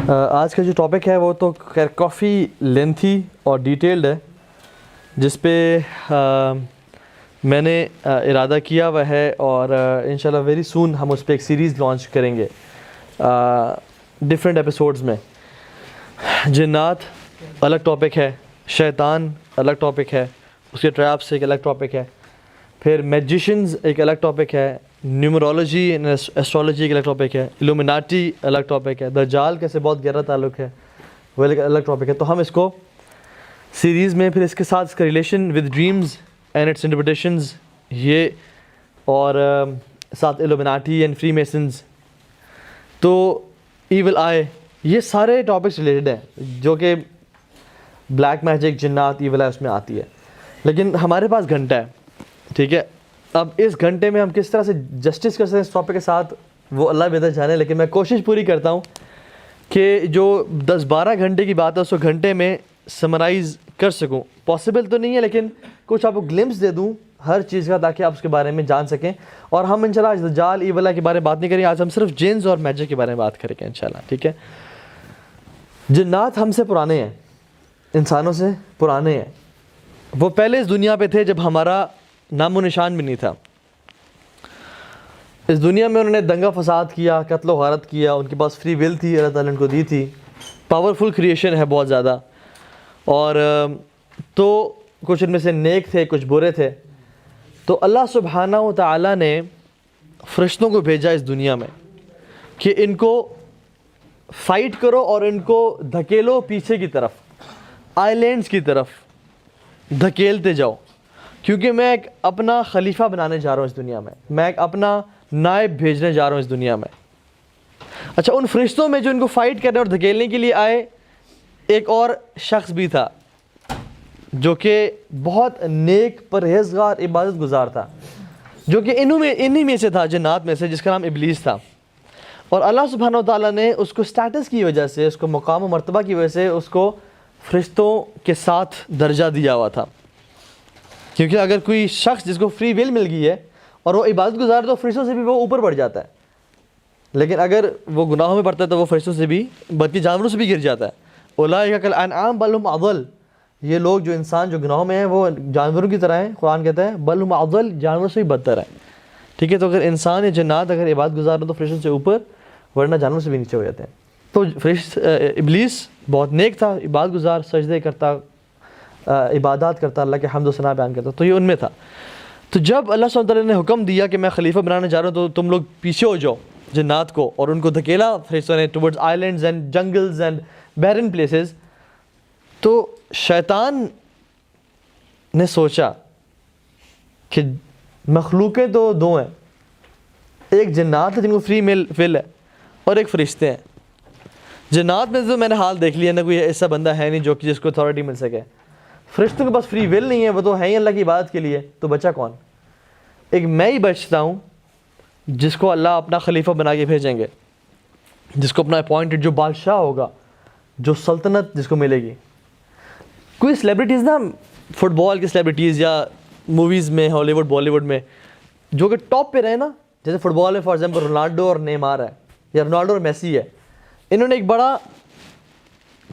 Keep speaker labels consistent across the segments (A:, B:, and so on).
A: آج کا جو ٹاپک ہے وہ تو خیر کافی لینتھی اور ڈیٹیلڈ ہے، جس پہ میں نے ارادہ کیا ہوا ہے، اور انشاءاللہ ویری سون ہم اس پہ ایک سیریز لانچ کریں گے ڈفرینٹ ایپیسوڈز میں۔ جنات الگ ٹاپک ہے، شیطان الگ ٹاپک ہے، اس کے ٹریپس ایک الگ ٹاپک ہے، پھر میجیشنز ایک الگ ٹاپک ہے، نیومرولوجی اینڈ ایسٹرالوجی ایک الگ ٹاپک ہے، الومیناٹی الگ ٹاپک ہے، دجال کے سے بہت گہرا تعلق ہے، وہ ایک الگ ٹاپک ہے۔ تو ہم اس کو سیریز میں پھر اس کے ساتھ اس کا relation with dreams and its interpretations, یہ اور ساتھ الومیناٹی اینڈ فری میسنز، تو ایول آئی، یہ سارے ٹاپکس ریلیٹڈ ہیں جو کہ بلیک میجک، جنات، ایول آئی اس میں آتی ہے۔ لیکن ہمارے پاس گھنٹہ ہے، ٹھیک ہے، اب اس گھنٹے میں ہم کس طرح سے جسٹس کر سکتے ہیں اس ٹاپک کے ساتھ، وہ اللہ بہتر جانے، لیکن میں کوشش پوری کرتا ہوں کہ جو 10-12 گھنٹے کی بات ہے اس کو گھنٹے میں سمرائز کر سکوں۔ پاسبل تو نہیں ہے، لیکن کچھ آپ کو گلمپس دے دوں ہر چیز کا، تاکہ آپ اس کے بارے میں جان سکیں۔ اور ہم انشاءاللہ آج دجال، ایول آئی کے بارے میں بات نہیں کریں گے، آج ہم صرف جنز اور میجک کے بارے میں بات کریں گے انشاءاللہ، ٹھیک ہے۔ جنات ہم سے پرانے ہیں، انسانوں سے پرانے ہیں، وہ پہلے اس دنیا پہ تھے جب ہمارا نام و نشان بھی نہیں تھا۔ اس دنیا میں انہوں نے دنگا فساد کیا، قتل و غارت کیا، ان کے پاس فری ول تھی، اللہ تعالیٰ نے ان کو دی تھی، پاورفل کریشن ہے بہت زیادہ، اور تو کچھ ان میں سے نیک تھے، کچھ برے تھے۔ تو اللہ سبحانہ و تعالیٰ نے فرشتوں کو بھیجا اس دنیا میں کہ ان کو فائٹ کرو اور ان کو دھکیلو پیچھے کی طرف، آئی لینڈس کی طرف دھکیلتے جاؤ، کیونکہ میں ایک اپنا خلیفہ بنانے جا رہا ہوں اس دنیا میں ایک اپنا نائب بھیجنے جا رہا ہوں اس دنیا میں۔ اچھا، ان فرشتوں میں جو ان کو فائٹ کرنے اور دھکیلنے کے لیے آئے، ایک اور شخص بھی تھا جو کہ بہت نیک، پرہیزگار، عبادت گزار تھا، جو کہ انہی میں سے تھا، جنات میں سے، جس کا نام ابلیس تھا۔ اور اللہ سبحانہ و تعالیٰ نے اس کو سٹیٹس کی وجہ سے، اس کو مقام و مرتبہ کی وجہ سے اس کو فرشتوں کے ساتھ درجہ دیا ہوا تھا، کیونکہ اگر کوئی شخص جس کو فری ول مل گئی ہے اور وہ عبادت گزار، تو فرشتوں سے بھی وہ اوپر بڑھ جاتا ہے، لیکن اگر وہ گناہوں میں پڑتا ہے تو وہ فرشتوں سے بھی، بلکہ جانوروں سے بھی گر جاتا ہے۔ اولئک کالانعام بل هم اضل، یہ لوگ جو انسان جو گناہوں میں ہیں وہ جانوروں کی طرح ہیں، قرآن کہتا ہے بل هم اضل، جانوروں سے بھی بدتر ہیں، ٹھیک ہے۔ تو اگر انسان یا جنات اگر عبادت گزار ہو تو فرشتوں سے اوپر، ورنہ جانوروں سے بھی نیچے ہو جاتے ہیں۔ تو ابلیس بہت نیک تھا، عبادت گزار، سجدے کرتا، عبادات کرتا، اللہ کے حمد و ثنا بیان کرتا، تو یہ ان میں تھا۔ تو جب اللہ سبحانہ وتعالیٰ نے حکم دیا کہ میں خلیفہ بنانے جا رہا ہوں، تو تم لوگ پیچھے ہو جاؤ جنات کو، اور ان کو دھکیلا فرشتوں نے towards islands and jungles and barren places. تو شیطان نے سوچا کہ مخلوقیں تو دو ہیں، ایک جنات ہے جن کو فری ول ہے، اور ایک فرشتے ہیں۔ جنات میں تو میں نے حال دیکھ لیا نا، کوئی ایسا بندہ ہے نہیں جو کہ جس کو اتھارٹی مل سکے۔ فرشتوں کے پاس فری ول نہیں ہے، وہ تو ہے ہی اللہ کی عبادت کے لیے، تو بچا کون؟ ایک میں ہی بچتا ہوں جس کو اللہ اپنا خلیفہ بنا کے بھیجیں گے، جس کو اپنا اپوائنٹڈ، جو بادشاہ ہوگا، جو سلطنت جس کو ملے گی۔ کوئی سیلیبریٹیز نا، فٹ بال کی سیلیبریٹیز یا موویز میں، ہالی ووڈ، بالی ووڈ میں، جو کہ ٹاپ پہ رہے نا، جیسے فٹ بال میں فار ایگزامپل رونالڈو اور نیمار ہے، یا رونالڈو اور میسی ہے، انہوں نے ایک بڑا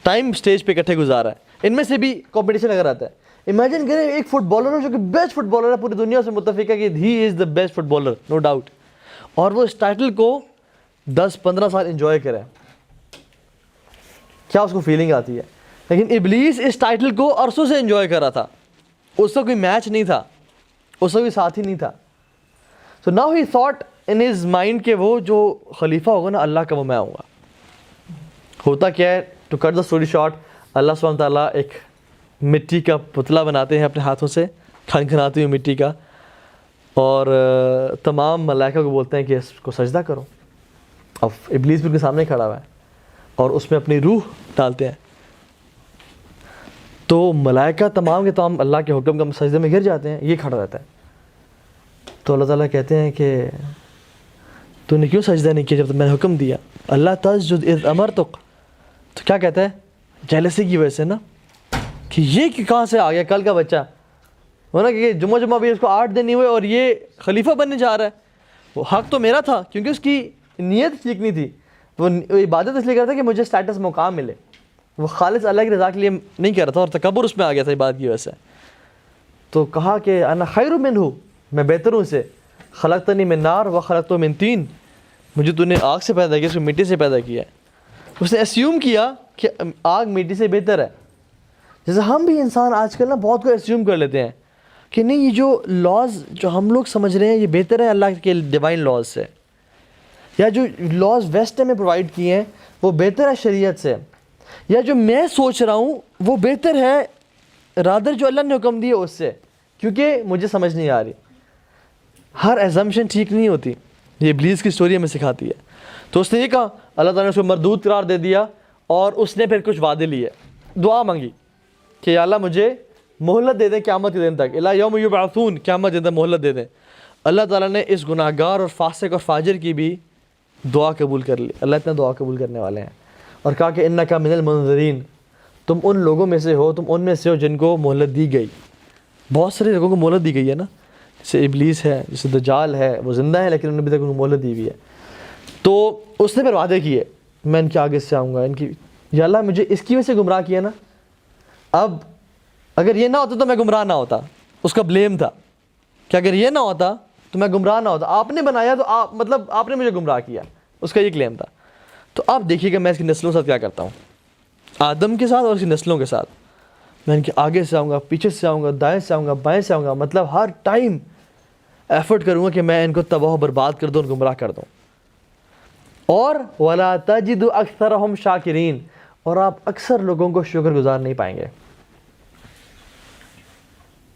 A: ٹائم سٹیج پہ اکٹھے گزارا ہے، ان میں سے بھی کمپٹیشن اگر آتا ہے، امیجن کریں ایک فٹ بالر جو کہ بیسٹ فٹ بالر ہے، پوری دنیا سے متفق ہے کہ he is the best footballer, no doubt, اور وہ اس ٹائٹل کو 10-15 سال انجوائے کرے، کیا اس کو فیلنگ آتی ہے؟ لیکن ابلیس اس ٹائٹل کو عرصوں سے انجوائے کر رہا تھا، اس کا کوئی میچ نہیں تھا، اس کا کوئی ساتھی نہیں تھا۔ So now he thought in his mind کہ وہ جو خلیفہ ہوگا نا اللہ کا، وہ میں آؤں گا۔ ہوتا کیا ہے، to cut the story short, اللہ سبحانہ تعالیٰ ایک مٹی کا پتلا بناتے ہیں اپنے ہاتھوں سے، کھنکھناتی ہوئی مٹی کا، اور تمام ملائکہ کو بولتے ہیں کہ اس کو سجدہ کرو۔ اب ابلیس بھی ان کے سامنے کھڑا ہوا ہے، اور اس میں اپنی روح ڈالتے ہیں، تو ملائکہ تمام کے تمام اللہ کے حکم کا سجدے میں گر جاتے ہیں، یہ کھڑا رہتا ہے۔ تو اللہ تعالیٰ کہتے ہیں کہ تو نے کیوں سجدہ نہیں کیا جب میں نے حکم دیا؟ اللہ تسجد اذ امرتک، تو کیا کہتا ہے؟ جیلسی کی وجہ سے نا، کہ یہ کہاں سے آ گیا کل کا بچہ، ورنہ کہ جمعہ بھی اس کو 8 دن نہیں ہوئے اور یہ خلیفہ بننے جا رہا ہے۔ وہ حق تو میرا تھا، کیونکہ اس کی نیت ٹھیک نہیں تھی، وہ عبادت اس لیے کرتا ہے کہ مجھے اسٹیٹس مقام ملے. وہ خالص اللہ کی رضا کے لیے نہیں کر رہا تھا, اور تکبر اس میں آ گیا تھا عبادت کی وجہ سے. تو کہا کہ انا خیر منہ, میں بہتر ہوں اسے. خلقتنی من نار و خلقتہ من طین, مجھے تو نے آگ سے پیدا کیا, اس کو مٹی سے پیدا کیا ہے. اس نے اسیوم کیا کہ آگ مٹی سے بہتر ہے. جیسے ہم بھی انسان آج کل نا بہت کو اسیوم کر لیتے ہیں کہ نہیں, یہ جو لاز جو ہم لوگ سمجھ رہے ہیں یہ بہتر ہے اللہ کے ڈیوائن لاز سے, یا جو لاز ویسٹ میں پرووائڈ کیے ہیں وہ بہتر ہے شریعت سے, یا جو میں سوچ رہا ہوں وہ بہتر ہے رادر جو اللہ نے حکم دیا اس سے, کیونکہ مجھے سمجھ نہیں آ رہی. ہر ایزمپشن ٹھیک نہیں ہوتی, یہ ابلیس کی سٹوری ہمیں سکھاتی ہے. تو اس نے یہ کہا, اللہ تعالیٰ نے اس کو مردود قرار دے دیا, اور اس نے پھر کچھ وعدے لیے, دعا مانگی کہ یا اللہ مجھے مہلت دے دیں قیامت کے دن تک, الی یوم یبعثون, قیامت کے دن مہلت دے دیں. اللہ تعالیٰ نے اس گناہ گار اور فاسق اور فاجر کی بھی دعا قبول کر لی. اللہ اتنا دعا قبول کرنے والے ہیں, اور کہا کہ انک من المنذرین, تم ان لوگوں میں سے ہو, تم ان میں سے ہو جن کو مہلت دی گئی. بہت سارے لوگوں کو مہلت دی گئی ہے نا, جیسے ابلیس ہے, جیسے دجال ہے, وہ زندہ ہے لیکن انہوں نے ابھی تک مہلت دی ہوئی ہے. تو اس نے پھر وعدے کیے, میں ان کے آگے سے آؤں گا, ان کی یا اللہ مجھے اس کی وجہ سے گمراہ کیا نا, اب اگر یہ نہ ہوتا تو میں گمراہ نہ ہوتا. اس کا بلیم تھا کہ اگر یہ نہ ہوتا تو میں گمراہ نہ ہوتا, آپ نے بنایا تو آپ مطلب آپ نے مجھے گمراہ کیا, اس کا یہ کلیم تھا. تو آپ دیکھیے کہ میں اس کی نسلوں کے ساتھ کیا کرتا ہوں, آدم کے ساتھ اور اس کی نسلوں کے ساتھ. میں ان کے آگے سے آؤں گا, پیچھے سے آؤں گا, دائیں سے آؤں گا, بائیں سے آؤں گا, مطلب ہر ٹائم ایفرٹ کروں گا کہ میں ان کو تباہ و برباد کر دوں اور گمراہ کر دوں. اور وَلَا تَجِدُ أَكْثَرَهُمْ شَاكِرِينَ, اور آپ اکثر لوگوں کو شکر گزار نہیں پائیں گے.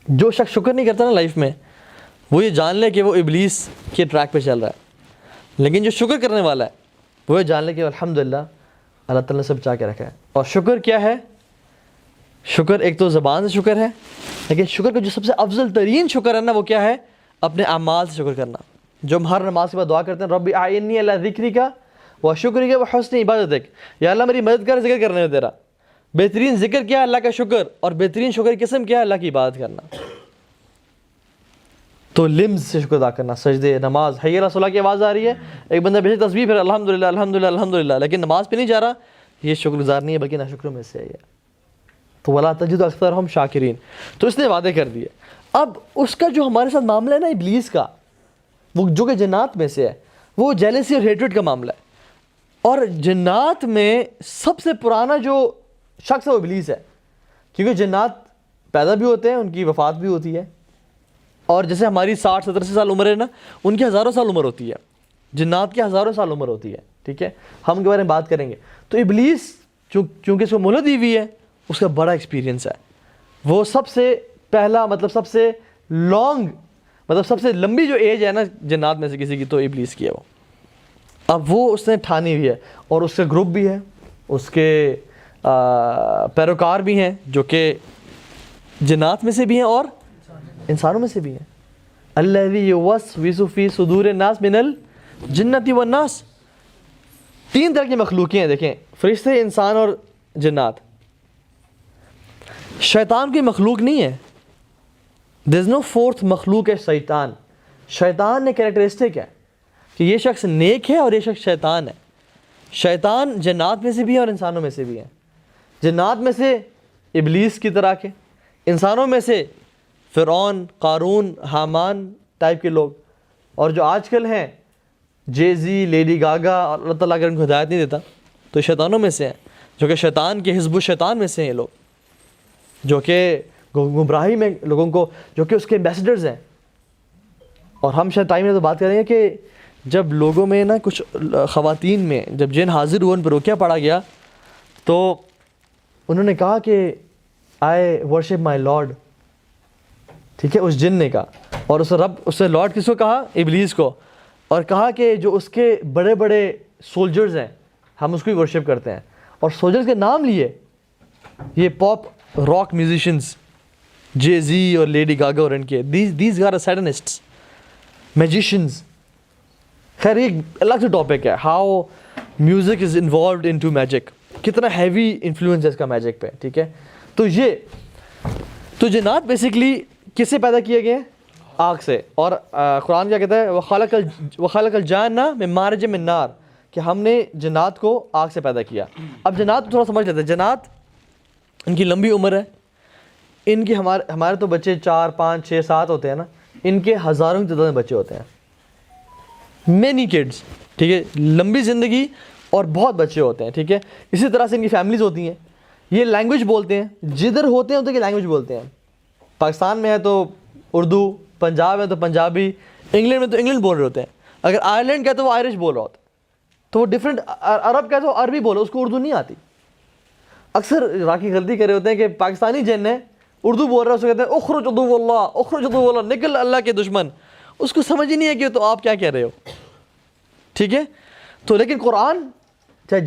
A: جو شخص شکر نہیں کرتا نا لائف میں, وہ یہ جان لے کہ وہ ابلیس کے ٹریک پہ چل رہا ہے. لیکن جو شکر کرنے والا ہے وہ یہ جان لے کہ الحمدللہ اللہ تعالیٰ نے سب چاہ کے رکھا ہے. اور شکر کیا ہے؟ شکر ایک تو زبان سے شکر ہے, لیکن شکر کا جو سب سے افضل ترین شکر ہے نا وہ کیا ہے؟ اپنے اعمال سے شکر کرنا. جو ہم ہر نماز کے بعد دعا کرتے ہیں, رب اعینی علی ذکرک و شکرک و حسن عبادتک, یا اللہ میری مدد کر ذکر کرنے میں تیرا. بہترین ذکر کیا ہے؟ اللہ کا شکر. اور بہترین شکر کی قسم کیا ہے؟ اللہ کی عبادت کرنا. تو لمز سے شکر ادا کرنا, سجدے, نماز, حی علی الصلاۃ کی آواز آ رہی ہے, ایک بندہ بے شک تسبیح پھر الحمدللہ الحمدللہ الحمدللہ, لیکن نماز پہ نہیں جا رہا, یہ شکر گزار نہیں ہے بلکہ ناشکروں میں سے ہے. تو وَلَا تَجِدُ أَكْثَرَهُمْ شَاكِرِينَ. تو اس نے وعدے کر دیے. اب اس کا جو ہمارے ساتھ معاملہ ہے نا ابلیس کا, وہ جو کہ جنات میں سے ہے, وہ جیلسی اور ہیٹریڈ کا معاملہ ہے. اور جنات میں سب سے پرانا جو شخص ہے وہ ابلیس ہے, کیونکہ جنات پیدا بھی ہوتے ہیں, ان کی وفات بھی ہوتی ہے, اور جیسے ہماری 60-70 سال عمر ہے نا, ان کی ہزاروں سال عمر ہوتی ہے, جنات کی ہزاروں سال عمر ہوتی ہے. ٹھیک ہے, ہم کے بارے میں بات کریں گے. تو ابلیس چونکہ اس کو مہلت دی ہوئی ہے, اس کا بڑا ایکسپیرینس ہے. وہ سب سے پہلا مطلب سب سے لانگ مطلب سب سے لمبی جو ایج ہے نا جنات میں سے کسی کی, تو ابلیس کی ہے وہ. اب وہ اس نے ٹھانی ہوئی ہے, اور اس کا گروپ بھی ہے, اس کے پیروکار بھی ہیں جو کہ جنات میں سے بھی ہیں اور انسانوں میں سے بھی ہیں. الذی یوسوس فی صدور الناس من الجنۃ والناس. 3 طرح کی مخلوقیں ہیں, دیکھیں, فرشتے, انسان اور جنات. شیطان کی مخلوق نہیں ہے. دیر از نو فورتھ مخلوق ہے شیطان. شیطان نے کریکٹرسٹک ہے کہ یہ شخص نیک ہے اور یہ شخص شیطان ہے. شیطان جنات میں سے بھی ہے اور انسانوں میں سے بھی ہے. جنات میں سے ابلیس کی طرح کے, انسانوں میں سے فرعون, قارون, حامان ٹائپ کے لوگ, اور جو آج کل ہیں جے زی, لیڈی گاگا, اور اللہ تعالیٰ اگر ان کو ہدایت نہیں دیتا تو شیطانوں میں سے ہیں, جو کہ شیطان کے حزب الشیطان میں سے ہیں. یہ لوگ جو کہ گمراہی میں لوگوں کو, جو کہ اس کے ایمبیسڈرز ہیں. اور ہم شاید ٹائم میں تو بات کریں گے کہ جب لوگوں میں نا کچھ خواتین میں جب جن حاضر ہوئے, ان پر روکیا پڑا گیا, تو انہوں نے کہا کہ آئی ورشپ مائی لارڈ. ٹھیک ہے, اس جن نے کہا, اور اس نے لارڈ کس کو کہا؟ ابلیس کو. اور کہا کہ جو اس کے بڑے بڑے سولجرز ہیں ہم اس کو ہی ورشپ کرتے ہیں. اور سولجرز کے نام لیے, یہ پاپ راک میوزیشنز, جے زی اور لیڈی گاگا اور ان کے, دیز آر سیٹنسٹس, میجیشنز. خیر ایک الگ سے ٹاپک ہے, how music is involved in to magic, کتنا ہیوی انفلوئنس ہے اس کا میجک پہ. ٹھیک ہے, تو جنات بیسکلی کس سے پیدا کیے گئے ہیں؟ آگ سے. اور قرآن کیا کہتا ہے؟ وَخَلَقَ الْجَانَّ مِن مَارِجٍ مِن نَار, کہ ہم نے جنات کو آگ سے پیدا کیا. اب جنات تھوڑا سمجھ لیتے ہیں. جنات ان کی لمبی عمر ہے, ان کی ہمارے تو بچے 4 5 6 7 ہوتے ہیں نا, ان کے ہزاروں کی تعداد میں بچے ہوتے ہیں, مینی کڈس, ٹھیک ہے, لمبی زندگی اور بہت بچے ہوتے ہیں, ٹھیک ہے. اسی طرح سے ان کی فیملیز ہوتی ہیں. یہ لینگویج بولتے ہیں, جدھر ہوتے ہیں ادھر کی لینگویج بولتے ہیں. پاکستان میں ہے تو اردو, پنجاب ہے تو پنجابی, انگلینڈ میں تو انگلینڈ بول رہے ہوتے ہیں. اگر آئرلینڈ کا ہے تو وہ آئرش بول رہا ہوتا ہے, تو وہ ڈفرینٹ. عرب کا ہے تو عربی بولو, اس کو اردو نہیں آتی. اکثر راکی غلطی کرے ہوتے ہیں کہ پاکستانی جن ہے اردو بول رہا ہے, اس کو کہتے ہیں اخرج عدو اللہ, اخرج عدو اللہ, نکل اللہ کے دشمن. اس کو سمجھ ہی نہیں ہے کہ تو آپ کیا کہہ رہے ہو, ٹھیک ہے. تو لیکن قرآن چاہے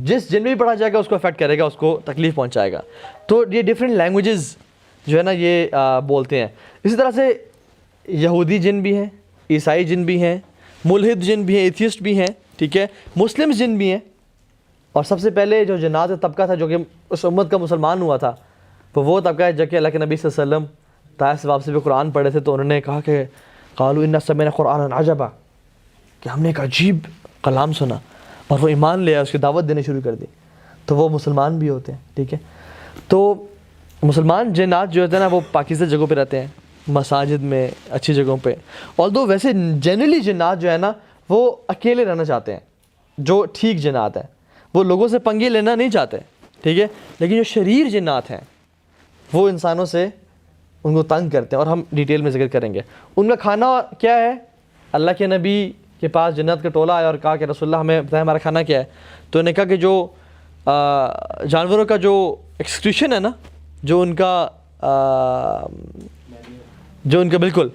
A: جس جن میں بھی پڑھا جائے گا اس کو افیکٹ کرے گا, اس کو تکلیف پہنچائے گا. تو یہ ڈفرینٹ لینگویجز جو ہے نا یہ بولتے ہیں. اسی طرح سے یہودی جن بھی ہیں, عیسائی جن بھی ہیں, ملحد جن بھی ہیں, ایتھیسٹ بھی ہیں, ٹھیک ہے, مسلم جن بھی ہیں. اور سب سے پہلے جو جنات طبقہ تھا جو کہ اس امت کا مسلمان ہوا تھا, تو وہ طبقہ ہے جب کہ اللہ کے نبی صلی اللہ علیہ وسلم طائف سے واپسی پہ قرآن پڑھے تھے, تو انہوں نے کہا کہ قالوا انا سمعنا قرآنا عجبا, کہ ہم نے ایک عجیب کلام سنا, اور وہ ایمان لے آئے, اس کی دعوت دینے شروع کر دی. تو وہ مسلمان بھی ہوتے ہیں, ٹھیک ہے. تو مسلمان جنات جو ہوتے ہیں نا وہ پاکیزہ جگہوں پہ رہتے ہیں, مساجد میں, اچھی جگہوں پہ. اور دو ویسے جنرلی جنات جو ہے نا وہ اکیلے رہنا چاہتے ہیں, جو ٹھیک جنات ہیں وہ لوگوں سے پنگے لینا نہیں چاہتے, ٹھیک ہے. لیکن جو شریر جنات ہیں وہ انسانوں سے ان کو تنگ کرتے ہیں, اور ہم ڈیٹیل میں ذکر کریں گے. ان کا کھانا کیا ہے؟ اللہ کے نبی کے پاس جنت کا ٹولہ آیا اور کہا کہ رسول اللہ ہمیں بتائیں ہمارا کھانا کیا ہے. تو انہوں نے کہا کہ جو جانوروں کا جو ایکسکریشن ہے نا, جو ان کا بالکل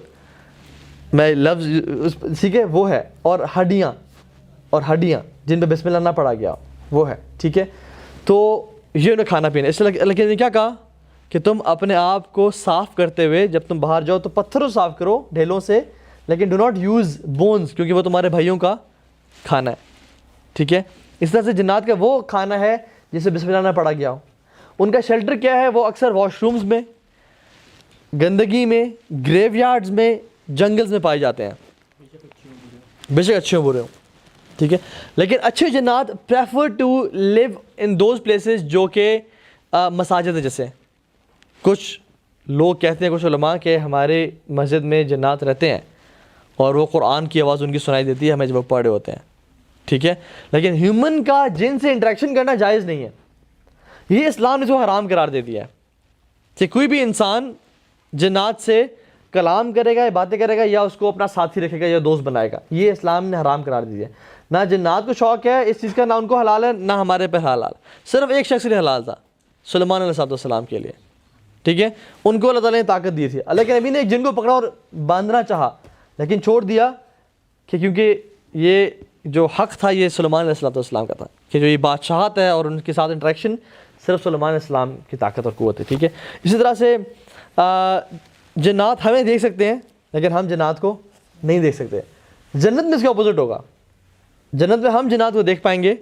A: میں لفظ ٹھیک ہے وہ ہے, اور ہڈیاں جن پہ بسم اللہ نہ پڑھا گیا وہ ہے, ٹھیک ہے. تو یہ انہیں کھانا پینا. اس لیے اللہ نے کیا کہا کہ تم اپنے آپ کو صاف کرتے ہوئے جب تم باہر جاؤ تو پتھروں صاف کرو, ڈھیلوں سے, لیکن ڈو ناٹ یوز بونز, کیونکہ وہ تمہارے بھائیوں کا کھانا ہے, ٹھیک ہے. اس طرح سے جنات کا وہ کھانا ہے جسے بسم اللہ نہ پڑھا گیا ہو. ان کا شیلٹر کیا ہے؟ وہ اکثر واش رومز میں, گندگی میں, گریو یارڈز میں, جنگلز میں پائے جاتے ہیں, بے شک اچھے ہوں برے ہوں, ٹھیک ہے. لیکن اچھے جنات prefer to live in those places جو کہ مساجد جیسے. کچھ لوگ کہتے ہیں, کچھ علماء کہ ہمارے مسجد میں جنات رہتے ہیں اور وہ قرآن کی آواز ان کی سنائی دیتی ہے ہمیں جب وہ پڑھ رہے ہوتے ہیں, ٹھیک ہے. لیکن ہیومن کا جن سے انٹریکشن کرنا جائز نہیں ہے, یہ اسلام نے اس کو حرام قرار دے دیا ہے کہ کوئی بھی انسان جنات سے کلام کرے گا یا باتیں کرے گا یا اس کو اپنا ساتھی رکھے گا یا دوست بنائے گا, یہ اسلام نے حرام قرار دیا ہے. نہ جنات کو شوق ہے اس چیز کا, نہ ان کو حلال ہے, نہ ہمارے پہ حلال. صرف ایک شخص کے حلال تھا, سلیمان علیہ السلام کے لیے, ٹھیک ہے. ان کو اللہ تعالیٰ نے طاقت دی تھی. اللہ کے نبی نے ایک جن کو پکڑا اور باندھنا چاہا لیکن چھوڑ دیا کہ کیونکہ یہ جو حق تھا یہ سلیمان علیہ السلام کا تھا, کہ جو یہ بادشاہت ہے اور ان کے ساتھ انٹریکشن صرف سلیمان علیہ السلام کی طاقت اور قوت ہے, ٹھیک ہے. اسی طرح سے جنات ہمیں دیکھ سکتے ہیں لیکن ہم جنات کو نہیں دیکھ سکتے. جنت میں اس کا اپوزٹ ہوگا, جنت میں ہم جنات کو دیکھ پائیں گے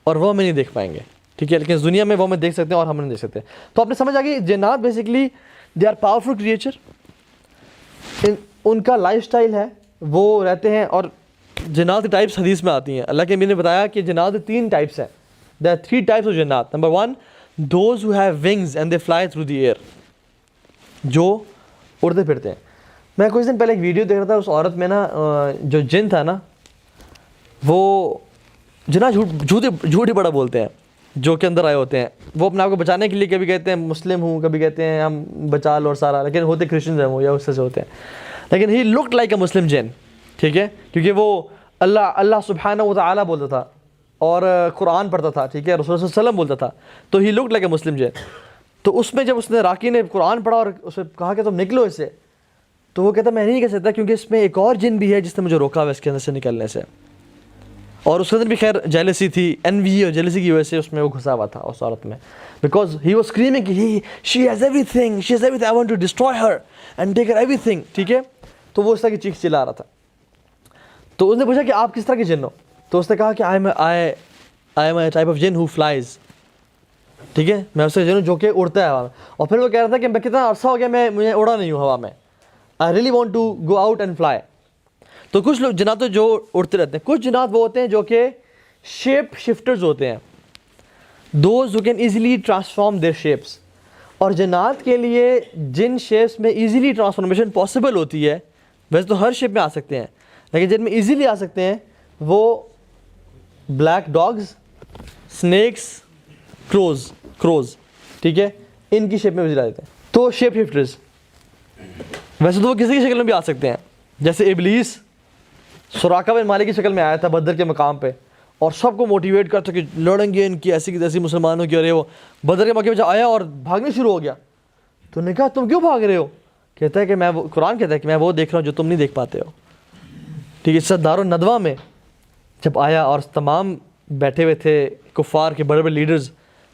A: اور وہ ہمیں نہیں دیکھ پائیں گے, ٹھیک ہے. لیکن اس دنیا میں وہ ہمیں دیکھ سکتے ہیں اور ہم نہیں دیکھ سکتے. تو آپ نے سمجھ آ گئی, جنات basically they are powerful creature. ان کا لائف سٹائل ہے, وہ رہتے ہیں. اور جنات کی ٹائپس حدیث میں آتی ہیں. اللہ کے نبی نے بتایا کہ جنات 3 ٹائپس ہیں. There are 3 types of جنات. Number 1, those who have wings and they fly through the air, جو اڑتے پھرتے ہیں. میں کچھ دن پہلے ایک ویڈیو دیکھ رہا تھا, اس عورت میں نا جو جن تھا نا وہ جنات جھوٹ ہی بڑا بولتے ہیں جو کے اندر آئے ہوتے ہیں. وہ اپنے آپ کو بچانے کے لیے کبھی کہتے ہیں مسلم ہوں, کبھی کہتے ہیں ہم بچا لو اور سارا, لیکن ہوتے کرسچنز ہیں وہ یا اس سے ہوتے ہیں. لیکن ہی لکڈ لائک اے مسلم جن, ٹھیک ہے, کیونکہ وہ اللہ سبحانہ و تعالیٰ بولتا تھا اور قرآن پڑھتا تھا, ٹھیک ہے, رسول صلی اللہ علیہ وسلم بولتا تھا, تو ہی لکڈ لائک اے مسلم جن. تو اس میں جب اس نے راکی نے قرآن پڑھا اور اسے کہا کہ تم نکلو اس سے, تو وہ کہتا میں نہیں کہہ سکتا کیونکہ اس میں ایک اور جن بھی ہے جس نے مجھے روکا ہوا اس کے اندر سے نکلنے سے. اور اس کے اندر بھی خیر جیلسی تھی, انوی اور جیلسی کی وجہ سے اس میں وہ گھسا ہوا تھا اس عورت میں, بیکاز ہی واز اسکریمنگ کہ she has everything, I want to destroy her and take her everything, ٹھیک ہے. تو وہ اس طرح کی چیخ چلا رہا تھا. تو اس نے پوچھا کہ آپ کس طرح کے جن ہو؟ تو اس نے کہا کہ I am a type of جن ہو فلائز, ٹھیک ہے, میں اس سے جن ہوں جو کہ اڑتا ہے ہوا میں. اور پھر وہ کہہ رہا تھا کہ میں کتنا عرصہ ہو گیا مجھے اڑا نہیں ہوں ہوا میں, I really want to go out and fly. تو کچھ لوگ جنات جو اڑتے رہتے ہیں, کچھ جنات وہ ہوتے ہیں جو کہ شیپ شفٹرز ہوتے ہیں, those who can easily transform their shapes. اور جنات کے لیے جن شیپس میں ایزیلی ٹرانسفارمیشن پاسبل ہوتی ہے, ویسے تو ہر شیپ میں آ سکتے ہیں, لیکن جن میں ایزیلی آ سکتے ہیں وہ بلیک ڈاگز, سنیکس, کروز, ٹھیک ہے, ان کی شیپ میں ایزیلی آ جاتے ہیں. تو شیپ شفٹرز ویسے تو وہ کسی کی شکل میں بھی آ سکتے ہیں, جیسے ابلیس سراقہ بن مالک کی شکل میں آیا تھا بدر کے مقام پہ, اور سب کو موٹیویٹ کرتا کہ لڑیں گے ان کی ایسی تیسی مسلمانوں کی, اور یہ وہ بدر کے موقع پہ آیا اور بھاگنے شروع ہو گیا. تو نے کہا تم کیوں بھاگ رہے ہو؟ کہتا ہے کہ میں قرآن کہتا ہے کہ میں وہ دیکھ رہا ہوں جو تم نہیں دیکھ پاتے ہو. ٹھیک ہے, اس دار الندوہ میں جب آیا اور تمام بیٹھے ہوئے تھے کفار کے بڑے بڑے لیڈرز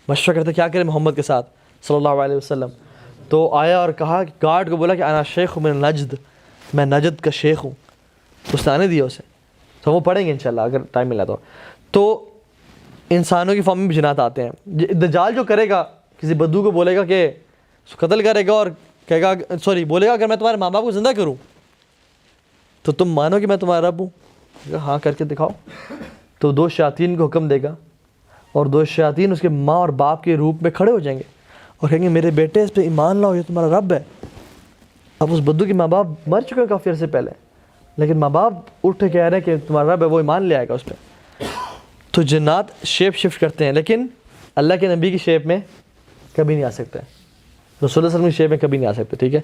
A: مشورہ کرتے کیا کریں محمد کے ساتھ صلی اللہ علیہ وسلم, تو آیا اور کہا کہ گارڈ کو بولا کہ انا شیخ من نجد, میں نجد کا شیخ ہوں. اس نے آنے دیا اسے, تو وہ پڑھیں گے انشاءاللہ اگر ٹائم ملا تو. تو انسانوں کی فارم میں بھی جنات آتے ہیں. دجال جو کرے گا کسی بدو کو بولے گا کہ قتل کرے گا اور کہے گا بولے گا اگر میں تمہارے ماں باپ کو زندہ کروں تو تم مانو کہ میں تمہارا رب ہوں؟ ہاں کر کے دکھاؤ. تو 2 شیاطین کو حکم دے گا اور 2 شیاطین اس کے ماں اور باپ کے روپ میں کھڑے ہو جائیں گے اور کہیں گے میرے بیٹے اس پہ ایمان لاؤ, یہ تمہارا رب ہے. اب اس بدو کے ماں باپ مر چکے ہیں کافی عرصے پہلے, لیکن ماں باپ اٹھ کے کہہ رہے ہیں کہ تمہارا رب ہے, وہ ایمان لے آئے گا اس پہ. تو جنات شیپ شفٹ کرتے ہیں, لیکن اللہ کے نبی کی شیپ میں کبھی نہیں آ سکتے, رسول اللہ صلی اللہ علیہ وسلم کی شیپ میں کبھی نہیں آ سکتے. ٹھیک ہے,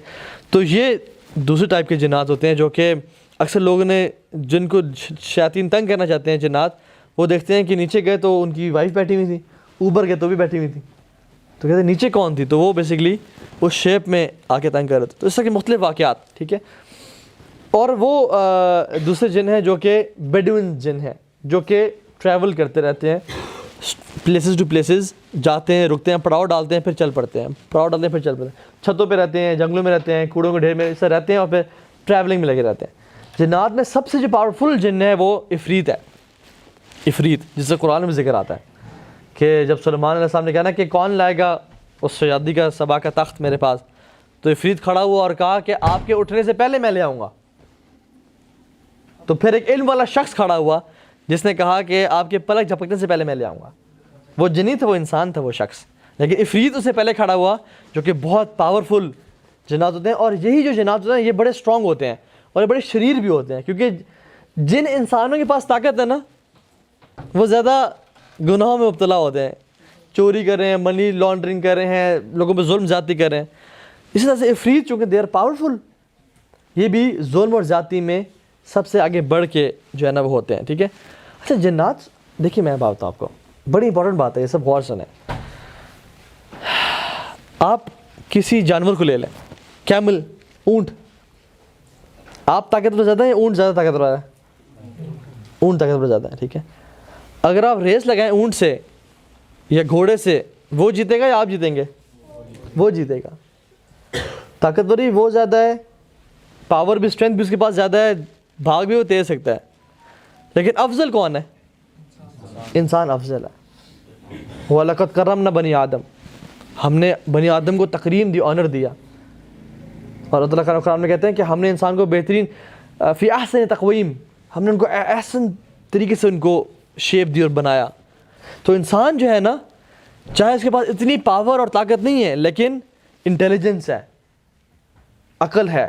A: تو یہ دوسرے ٹائپ کے جنات ہوتے ہیں جو کہ اکثر لوگوں نے جن کو شیاطین تنگ کرنا چاہتے ہیں جنات, وہ دیکھتے ہیں کہ نیچے گئے تو ان کی وائف بیٹھی ہوئی تھی, اوپر گئے تو بھی بیٹھی ہوئی تھی, تو کہتے ہیں نیچے کون تھی, تو وہ بیسکلی اس شیپ میں آ کے تنگ کر رہے تھے. تو اس طرح کے مختلف واقعات. ٹھیک ہے, اور وہ دوسرے جن ہیں جو کہ بیڈوین جن ہیں, جو کہ ٹریول کرتے رہتے ہیں, پلیسز ٹو پلیسز جاتے ہیں, رکتے ہیں, پڑاؤ ڈالتے ہیں, پھر چل پڑتے ہیں, پڑاؤ ڈالتے ہیں پھر چل پڑتے ہیں, چھتوں پہ رہتے ہیں, جنگلوں میں رہتے ہیں, کوڑوں کے ڈھیر میں اس طرح رہتے ہیں, اور پھر ٹریولنگ میں لگے رہتے ہیں. جنات میں سب سے جو پاورفل جن ہے وہ عفریت ہے. عفریت جس سے قرآن میں ذکر آتا ہے کہ جب سلیمان علیہ السلام نے کہا نا کہ کون لائے گا اس شہزادی کا سبا کا تخت میرے پاس, تو عفریت کھڑا ہوا اور کہا کہ آپ کے اٹھنے سے پہلے میں لے آؤں گا. تو پھر ایک علم والا شخص کھڑا ہوا جس نے کہا کہ آپ کے پلک جھپکنے سے پہلے میں لے آؤں گا. وہ جنی تھا, وہ انسان تھا وہ شخص, لیکن عفریت اس سے پہلے کھڑا ہوا, جو کہ بہت پاورفل جنات ہوتے ہیں. اور یہی جو جنات ہوتے ہیں یہ بڑے اسٹرانگ ہوتے ہیں اور یہ بڑے شریر بھی ہوتے ہیں, کیونکہ جن انسانوں کے پاس طاقت ہے نا وہ زیادہ گناہوں میں مبتلا ہوتے ہیں, چوری کر رہے ہیں, منی لانڈرنگ کر رہے ہیں, لوگوں پہ ظلم زیادتی کر رہے ہیں. اسی طرح سے عفریت چونکہ دے آر پاورفل, یہ بھی ظلم اور زیادتی میں سب سے آگے بڑھ کے جو ہے نا وہ ہوتے ہیں. ٹھیک ہے, اچھا جنات دیکھیے میں بات بتاؤں آپ کو, بڑی امپورٹنٹ بات ہے, یہ سب غور سنیں. آپ کسی جانور کو لے لیں, کیمل, اونٹ, آپ طاقتور زیادہ ہیں, اونٹ زیادہ طاقتور ہے؟ اونٹ طاقتور زیادہ ہے. ٹھیک ہے, اگر آپ ریس لگائیں اونٹ سے یا گھوڑے سے, وہ جیتے گا یا آپ جیتیں گے؟ وہ جیتے گا. طاقتوری وہ زیادہ ہے, پاور بھی, اسٹرینتھ بھی اس کے پاس زیادہ ہے, بھاگ بھی وہ تیز سکتا ہے, لیکن افضل کون ہے؟ انسان افضل ہے. وَلَقَدْ كَرَّمْنَا بَنِي آدم, ہم نے بنی آدم کو تکریم دی, آنر دیا. اور اللہ تعالیٰ قرآن میں کہتے ہیں کہ ہم نے انسان کو بہترین فی احسن تقویم, ہم نے ان کو احسن طریقے سے ان کو شیپ دی اور بنایا. تو انسان جو ہے نا, چاہے اس کے پاس اتنی پاور اور طاقت نہیں ہے, لیکن انٹیلیجنس ہے, عقل ہے.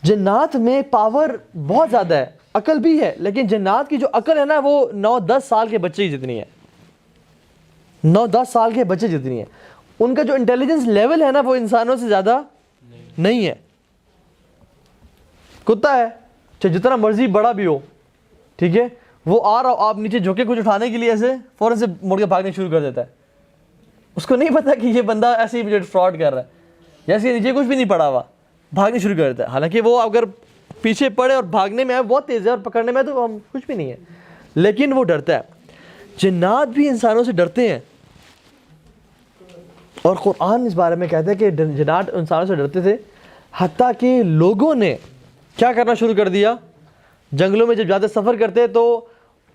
A: جنات میں پاور بہت زیادہ ہے, عقل بھی ہے, لیکن جنات کی جو عقل ہے نا وہ 9-10 سال کے بچے جتنی ہے, 9-10 سال کے بچے جتنی ہے. ان کا جو انٹیلیجنس لیول ہے نا وہ انسانوں سے زیادہ نہیں ہے. کتا ہے چاہے جتنا مرضی بڑا بھی ہو, ٹھیک ہے, وہ آ رہا, آپ نیچے جھوکے کچھ اٹھانے کے لیے ایسے فوراً سے مڑ کے بھاگنے شروع کر دیتا ہے. اس کو نہیں پتا کہ یہ بندہ ایسے ہی فراڈ کر رہا ہے, جیسے نیچے کچھ بھی نہیں پڑا ہوا, بھاگنے شروع کر دیتا ہے. حالانکہ وہ اگر پیچھے پڑے اور بھاگنے میں بہت تیز ہے اور پکڑنے میں تو ہم کچھ بھی نہیں ہے, لیکن وہ ڈرتا ہے. جنات بھی انسانوں سے ڈرتے ہیں, اور قرآن اس بارے میں کہتا ہے کہ جنات انسانوں سے ڈرتے تھے, حتیٰ کہ لوگوں نے کیا کرنا شروع کر دیا, جنگلوں میں جب جاتے سفر کرتے تو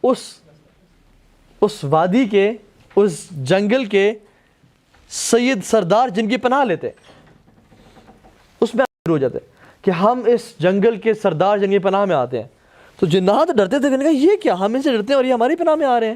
A: اس وادی کے, اس جنگل کے سید سردار جن کی پناہ لیتے, اس میں شروع ہو جاتے کہ ہم اس جنگل کے سردار جن کی پناہ میں آتے ہیں. تو جنات ڈرتے تھے, کہ یہ کیا, ہم ان سے ڈرتے ہیں اور یہ ہماری پناہ میں آ رہے ہیں.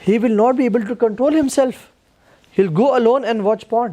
A: he will not be able to control himself, he'll go alone and watch porn।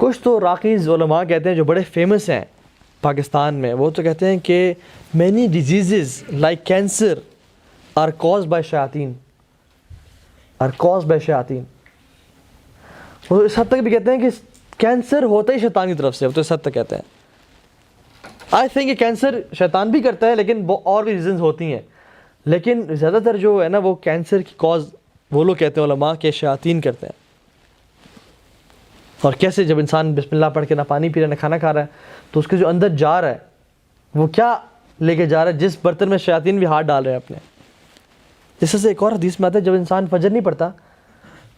A: کچھ تو راقیز علماء کہتے ہیں جو بڑے فیمس ہیں پاکستان میں، وہ تو کہتے ہیں کہ many diseases like cancer are caused by شیاطین، وہ اس حد تک بھی کہتے ہیں کہ کینسر ہوتا ہی شیطان کی طرف سے، وہ تو اس حد تک کہتے ہیں. آئی تھنک کہ کینسر شیطان بھی کرتا ہے لیکن وہ اور بھی ریزنز ہوتی ہیں، لیکن زیادہ تر جو ہے نا وہ کینسر کی کاز وہ لوگ کہتے ہیں علماء کہ شیاطین کرتے ہیں. اور کیسے؟ جب انسان بسم اللہ پڑھ کے نہ پانی پی رہا ہے نہ کھانا کھا رہا ہے تو اس کے جو اندر جا رہا ہے وہ کیا لے کے جا رہا ہے؟ جس برتن میں شیاطین بھی ہاتھ ڈال رہے ہیں اپنے. جس سے ایک اور حدیث میں آتا ہے جب انسان فجر نہیں پڑھتا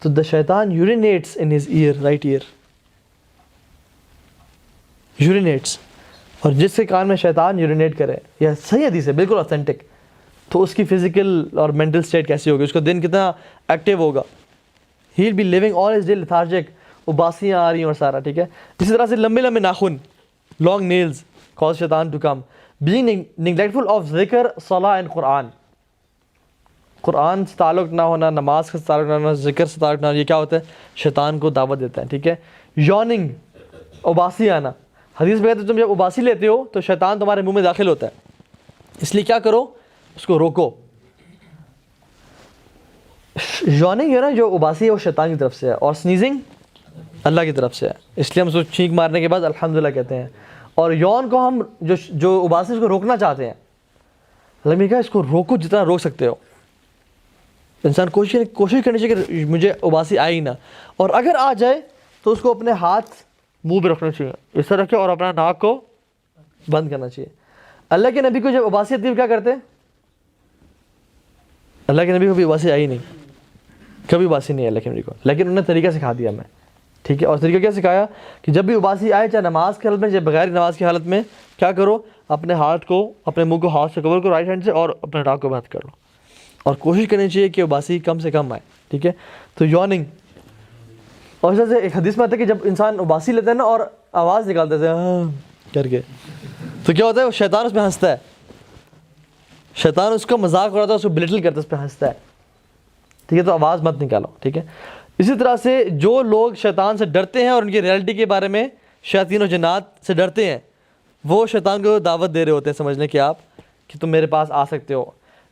A: تو دا شیطان urinates in his ear, right ear urinates, اور جس کے کان میں شیطان یورینیٹ کرے، یہ صحیح حدیث ہے بالکل اوتھینٹک، تو اس کی فزیکل اور مینٹل اسٹیٹ کیسی ہوگی، اس کا دن کتنا ایکٹیو ہوگا. He will be living all his day lethargic, اباسیاں آ رہی ہیں اور سارا ٹھیک ہے. اسی طرح سے لمبے لمبے ناخن، لانگ نیلز کاز شیطان to come. Being neglectful of ذکر، صلاح اینڈ قرآن، قرآن سے تعلق نہ ہونا، نماز سے تعلق نہ ہونا، ذکر سے تعلق نہ ہونا، یہ کیا ہوتا ہے؟ شیطان کو دعوت دیتا ہے. ٹھیک ہے. یوننگ، اباسی آنا، حدیث میں کہتے ہیں تم جب اباسی لیتے ہو تو شیطان تمہارے منہ میں داخل ہوتا ہے، اس لیے کیا کرو؟ اس کو روکو. یوننگ ہے نا جو اباسی ہے وہ شیطان کی طرف سے ہے، اور سنیزنگ اللہ کی طرف سے ہے، اس لیے ہم اس کو چھینک مارنے کے بعد الحمدللہ کہتے ہیں. اور یون کو ہم جو اباسی اس کو روکنا چاہتے ہیں، اللہ نے کہا اس کو روکو جتنا روک سکتے ہو. انسان کوشش کرنی چاہیے کہ مجھے اباسی آئی نہ، اور اگر آ جائے تو اس کو اپنے ہاتھ منہ پہ رکھنا چاہیے، اس طرح رکھے، اور اپنا ناک کو بند کرنا چاہیے. اللہ کے نبی کو جب اباسی آتی ہے کیا کرتے؟ اللہ کے نبی کو بھی اباسی آئی نہیں، کبھی اباسی نہیں ہے اللہ کے نبی کو، لیکن انہوں نے طریقہ سکھا دیا ہمیں. ٹھیک ہے. اور طریقہ کیا سکھایا کہ جب بھی اباسی آئے، چاہے نماز کی حالت میں چاہے بغیر نماز کی حالت میں، کیا کرو؟ اپنے ہاتھ کو، اپنے منہ کو ہاتھ سے کور کرو رائٹ ہینڈ سے، اور اپنے ناک کو بند کر لو، اور کوشش کرنی چاہیے کہ اباسی کم سے کم آئے. ٹھیک ہے. تو یوننگ. اور اس سے ایک حدیث میں آتا ہے کہ جب انسان اباسی لیتا ہے نا اور آواز نکالتا ہے ہاں کر کے، تو کیا ہوتا ہے؟ وہ شیطان اس پہ ہنستا ہے، شیطان اس کا مذاق اڑاتا ہے، اس کو بلٹل کرتا ہے، اس پہ ہنستا ہے. ٹھیک ہے. تو آواز مت نکالو. ٹھیک ہے. اسی طرح سے جو لوگ شیطان سے ڈرتے ہیں اور ان کی ریئلٹی کے بارے میں شیاطین و جنات سے ڈرتے ہیں، وہ شیطان کو دعوت دے رہے ہوتے ہیں سمجھنے کہ آپ کہ تم میرے پاس آ سکتے ہو.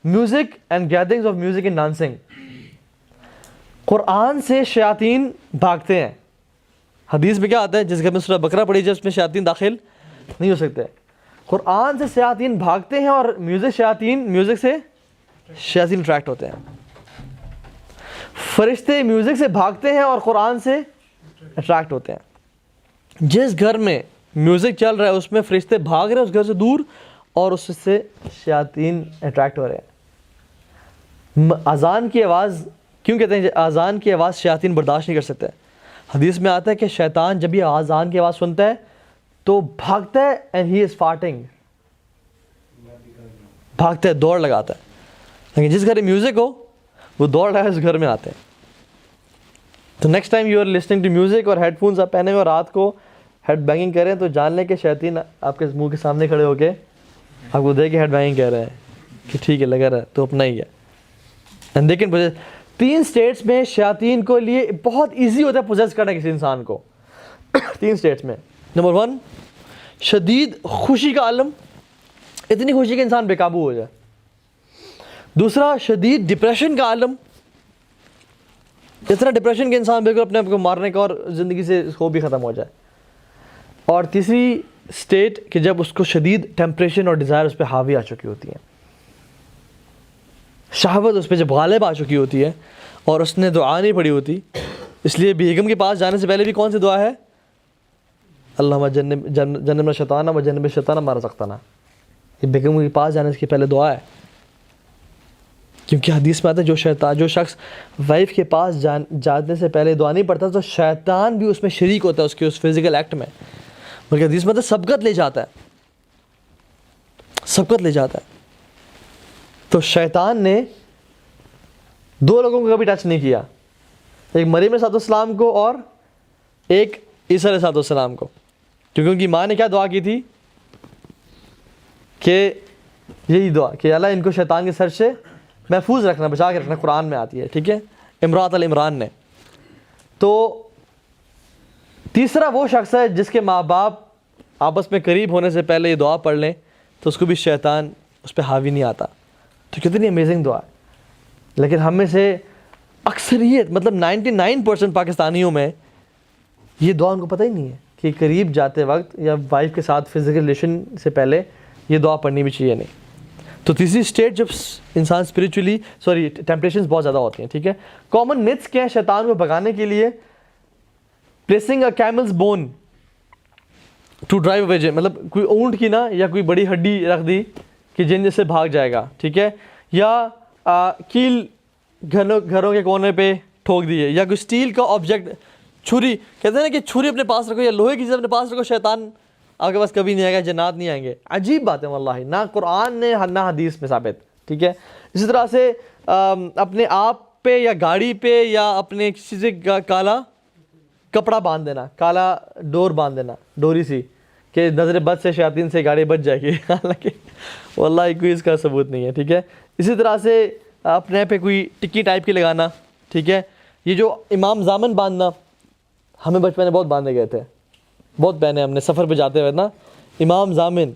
A: Music and gatherings of music and dancing, قرآن سے شیاطین بھاگتے ہیں. حدیث میں کیا آتا ہے؟ جس گھر میں سورہ بقرہ پڑھی جائے اس میں شیاطین داخل نہیں ہو سکتے. قرآن سے شیاطین بھاگتے ہیں، اور میوزک سے شیاطین اٹریکٹ ہوتے ہیں. فرشتے میوزک سے بھاگتے ہیں اور قرآن سے اٹریکٹ ہوتے ہیں. جس گھر میں میوزک چل رہا ہے اس میں فرشتے بھاگ رہے ہیں اس گھر سے دور، اور اس سے شیاطین اٹریکٹ ہو رہے ہیں. اذان کی آواز کیوں کہتے ہیں اذان کی آواز شیاطین برداشت نہیں کر سکتے؟ حدیث میں آتا ہے کہ شیطان جب یہ اذان کی آواز سنتا ہے تو بھاگتا ہے، اینڈ ہی از فارٹنگ، بھاگتا ہے، دوڑ لگاتا ہے. لیکن جس گھر میں میوزک ہو وہ دوڑ رہا ہے اس گھر میں آتے ہیں. تو next time you are listening to music اور ہیڈ فونس آپ پہنے ہوئے اور رات کو ہیڈ بینگنگ کریں تو جان لیں کہ شیاطین آپ کے منہ کے سامنے کھڑے ہو کے آپ کو دیکھ کے ہیڈ بینگنگ کہہ رہے ہیں کہ ٹھیک ہے لگا رہا ہے تو اپنا ہی ہے. لیکن 3 اسٹیٹس میں شیاطین کو لیے بہت ایزی ہوتا ہے پوزیس کرنا کسی انسان کو. 3 اسٹیٹس میں. نمبر 1 شدید خوشی کا عالم، اتنی خوشی کہ انسان بے قابو ہو جائے. دوسرا شدید ڈپریشن کا عالم، اتنا ڈپریشن کہ انسان بالکل اپنے آپ کو مارنے کا اور زندگی سے اس کو بھی ختم ہو جائے. اور تیسری اسٹیٹ کہ جب اس کو شدید ٹیمپریشن اور ڈیزائر اس پہ حاوی آ چکی ہوتی ہے، شہوت اس پہ جب غالب آ چکی ہوتی ہے اور اس نے دعا نہیں پڑھی ہوتی. اس لیے بیگم کے پاس جانے سے پہلے بھی کون سی دعا ہے؟ اللہم جنبنا الشیطان وجنب الشیطان ما رزقتنا. یہ بیگم کے پاس جانے سے پہلے دعا ہے، کیونکہ حدیث میں آتا ہے جو شخص وائف کے پاس جانے سے پہلے دعا نہیں پڑھتا تو شیطان بھی اس میں شریک ہوتا ہے، اس فزیکل ایکٹ میں. بلکہ حدیث میں آتا ہے سبقت لے جاتا ہے، سبقت لے جاتا ہے. تو شیطان نے 2 لوگوں کو کبھی ٹچ نہیں کیا، ایک مریم علیہ السلام کو اور ایک عیسیٰ علیہ السلام کو، کیونکہ ان کی ماں نے کیا دعا کی تھی کہ یہی دعا کہ اللہ ان کو شیطان کے سر سے محفوظ رکھنا، بچا کے رکھنا. قرآن میں آتی ہے. ٹھیک ہے. امراۃ العمران نے. تو تیسرا وہ شخص ہے جس کے ماں باپ آپس میں قریب ہونے سے پہلے یہ دعا پڑھ لیں تو اس کو بھی شیطان اس پہ حاوی نہیں آتا. تو کتنی امیزنگ دعا ہے. لیکن ہم میں سے اکثریت مطلب 99% پاکستانیوں میں یہ دعا ان کو پتہ ہی نہیں ہے کہ قریب جاتے وقت یا وائف کے ساتھ فزیکل ریلیشن سے پہلے یہ دعا پڑھنی بھی چاہیے نہیں. تو تیسری اسٹیج جب انسان اسپریچولی ٹیمپٹیشنز بہت زیادہ ہوتی ہیں. ٹھیک ہے. کامن میتھس کیا ہے شیطان کو بھگانے کے لیے؟ Placing a camel's bone to drive away جن, مطلب کوئی اونٹ کی نا یا کوئی بڑی ہڈی رکھ دی کہ جن سے بھاگ جائے گا. ٹھیک ہے. یا کیل گھروں کے کونے پہ ٹھوک دیے, یا کوئی اسٹیل کا آبجیکٹ, چھری, کہتے ہیں نا کہ چھری اپنے پاس رکھو یا لوہے کی چیز اپنے پاس رکھو, شیطان آپ کے پاس کبھی نہیں آئے گا, جنات نہیں آئیں گے. عجیب بات ہے واللہ, نہ قرآن نے نہ حدیث میں ثابت. ٹھیک ہے. اسی طرح سے اپنے آپ پہ یا گاڑی پہ یا اپنے کسی سے کالا کپڑا باندھ دینا, کالا ڈور باندھ دینا, ڈوری سی, کہ نظر بد سے شیاطین سے گاڑی بچ جائے گی. حالانکہ واللہ کوئی اس کا ثبوت نہیں ہے. ٹھیک ہے. اسی طرح سے اپنے پہ کوئی ٹکی ٹائپ کی لگانا. ٹھیک ہے. یہ جو امام ضامن باندھنا, ہمیں بچپن میں بہت باندھے گئے تھے, بہت پہنے ہم نے سفر پہ جاتے ہوئے نا. امام ضامن,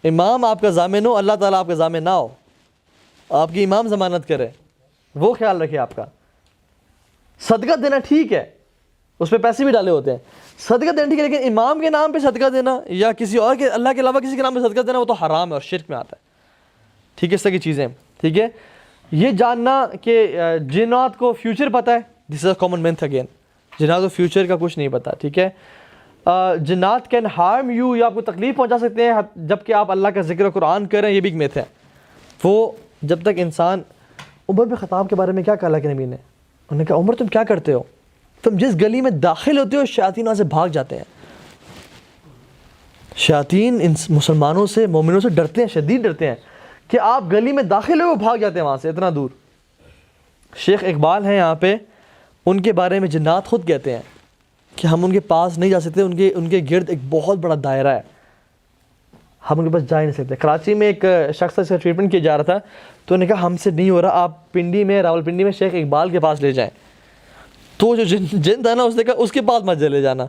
A: امام آپ کا ضامن ہو, اللہ تعالیٰ آپ کا ضامن نہ ہو, آپ کی امام ضمانت کرے, وہ خیال رکھے آپ کا. صدقہ دینا ٹھیک ہے, اس پہ پیسے بھی ڈالے ہوتے ہیں, صدقہ دینا ٹھیک ہے, لیکن امام کے نام پہ صدقہ دینا یا کسی اور کے, اللہ کے علاوہ کسی کے نام پہ صدقہ دینا, وہ تو حرام ہے اور شرک میں آتا ہے. ٹھیک ہے. اس طرح کی چیزیں. ٹھیک ہے. یہ جاننا کہ جنات کو فیوچر پتہ ہے, دس از اے کامن مینتھ اگین, جنات کو فیوچر کا کچھ نہیں پتہ. ٹھیک ہے. جنات کین ہارم یو, یا آپ کو تکلیف پہنچا سکتے ہیں جب کہ آپ اللہ کا ذکر و قرآن کریں, یہ بھی ایک میتھ ہے. وہ جب تک انسان, عمر بن خطاب کے بارے میں کیا کہا اللہ کے نبی نے, انہوں نے کہا عمر تم کیا کرتے ہو, تم جس گلی میں داخل ہوتے ہو شیاطین وہاں سے بھاگ جاتے ہیں. شیاطین ان مسلمانوں سے, مومنوں سے ڈرتے ہیں, شدید ڈرتے ہیں, کہ آپ گلی میں داخل ہو وہ بھاگ جاتے ہیں وہاں سے اتنا دور. شیخ اقبال ہیں یہاں پہ, ان کے بارے میں جنات خود کہتے ہیں کہ ہم ان کے پاس نہیں جا سکتے, ان کے گرد ایک بہت بڑا دائرہ ہے, ہم ان کے پاس جا ہی نہیں سکتے. کراچی میں ایک شخص سے ٹریٹمنٹ کیا جا رہا تھا, تو انہوں نے کہا ہم سے نہیں ہو رہا, آپ پنڈی میں, راول پنڈی میں شیخ اقبال کے پاس لے جائیں. تو جو جن تھا نا, اس نے کہا اس کے پاس مت لے جانا,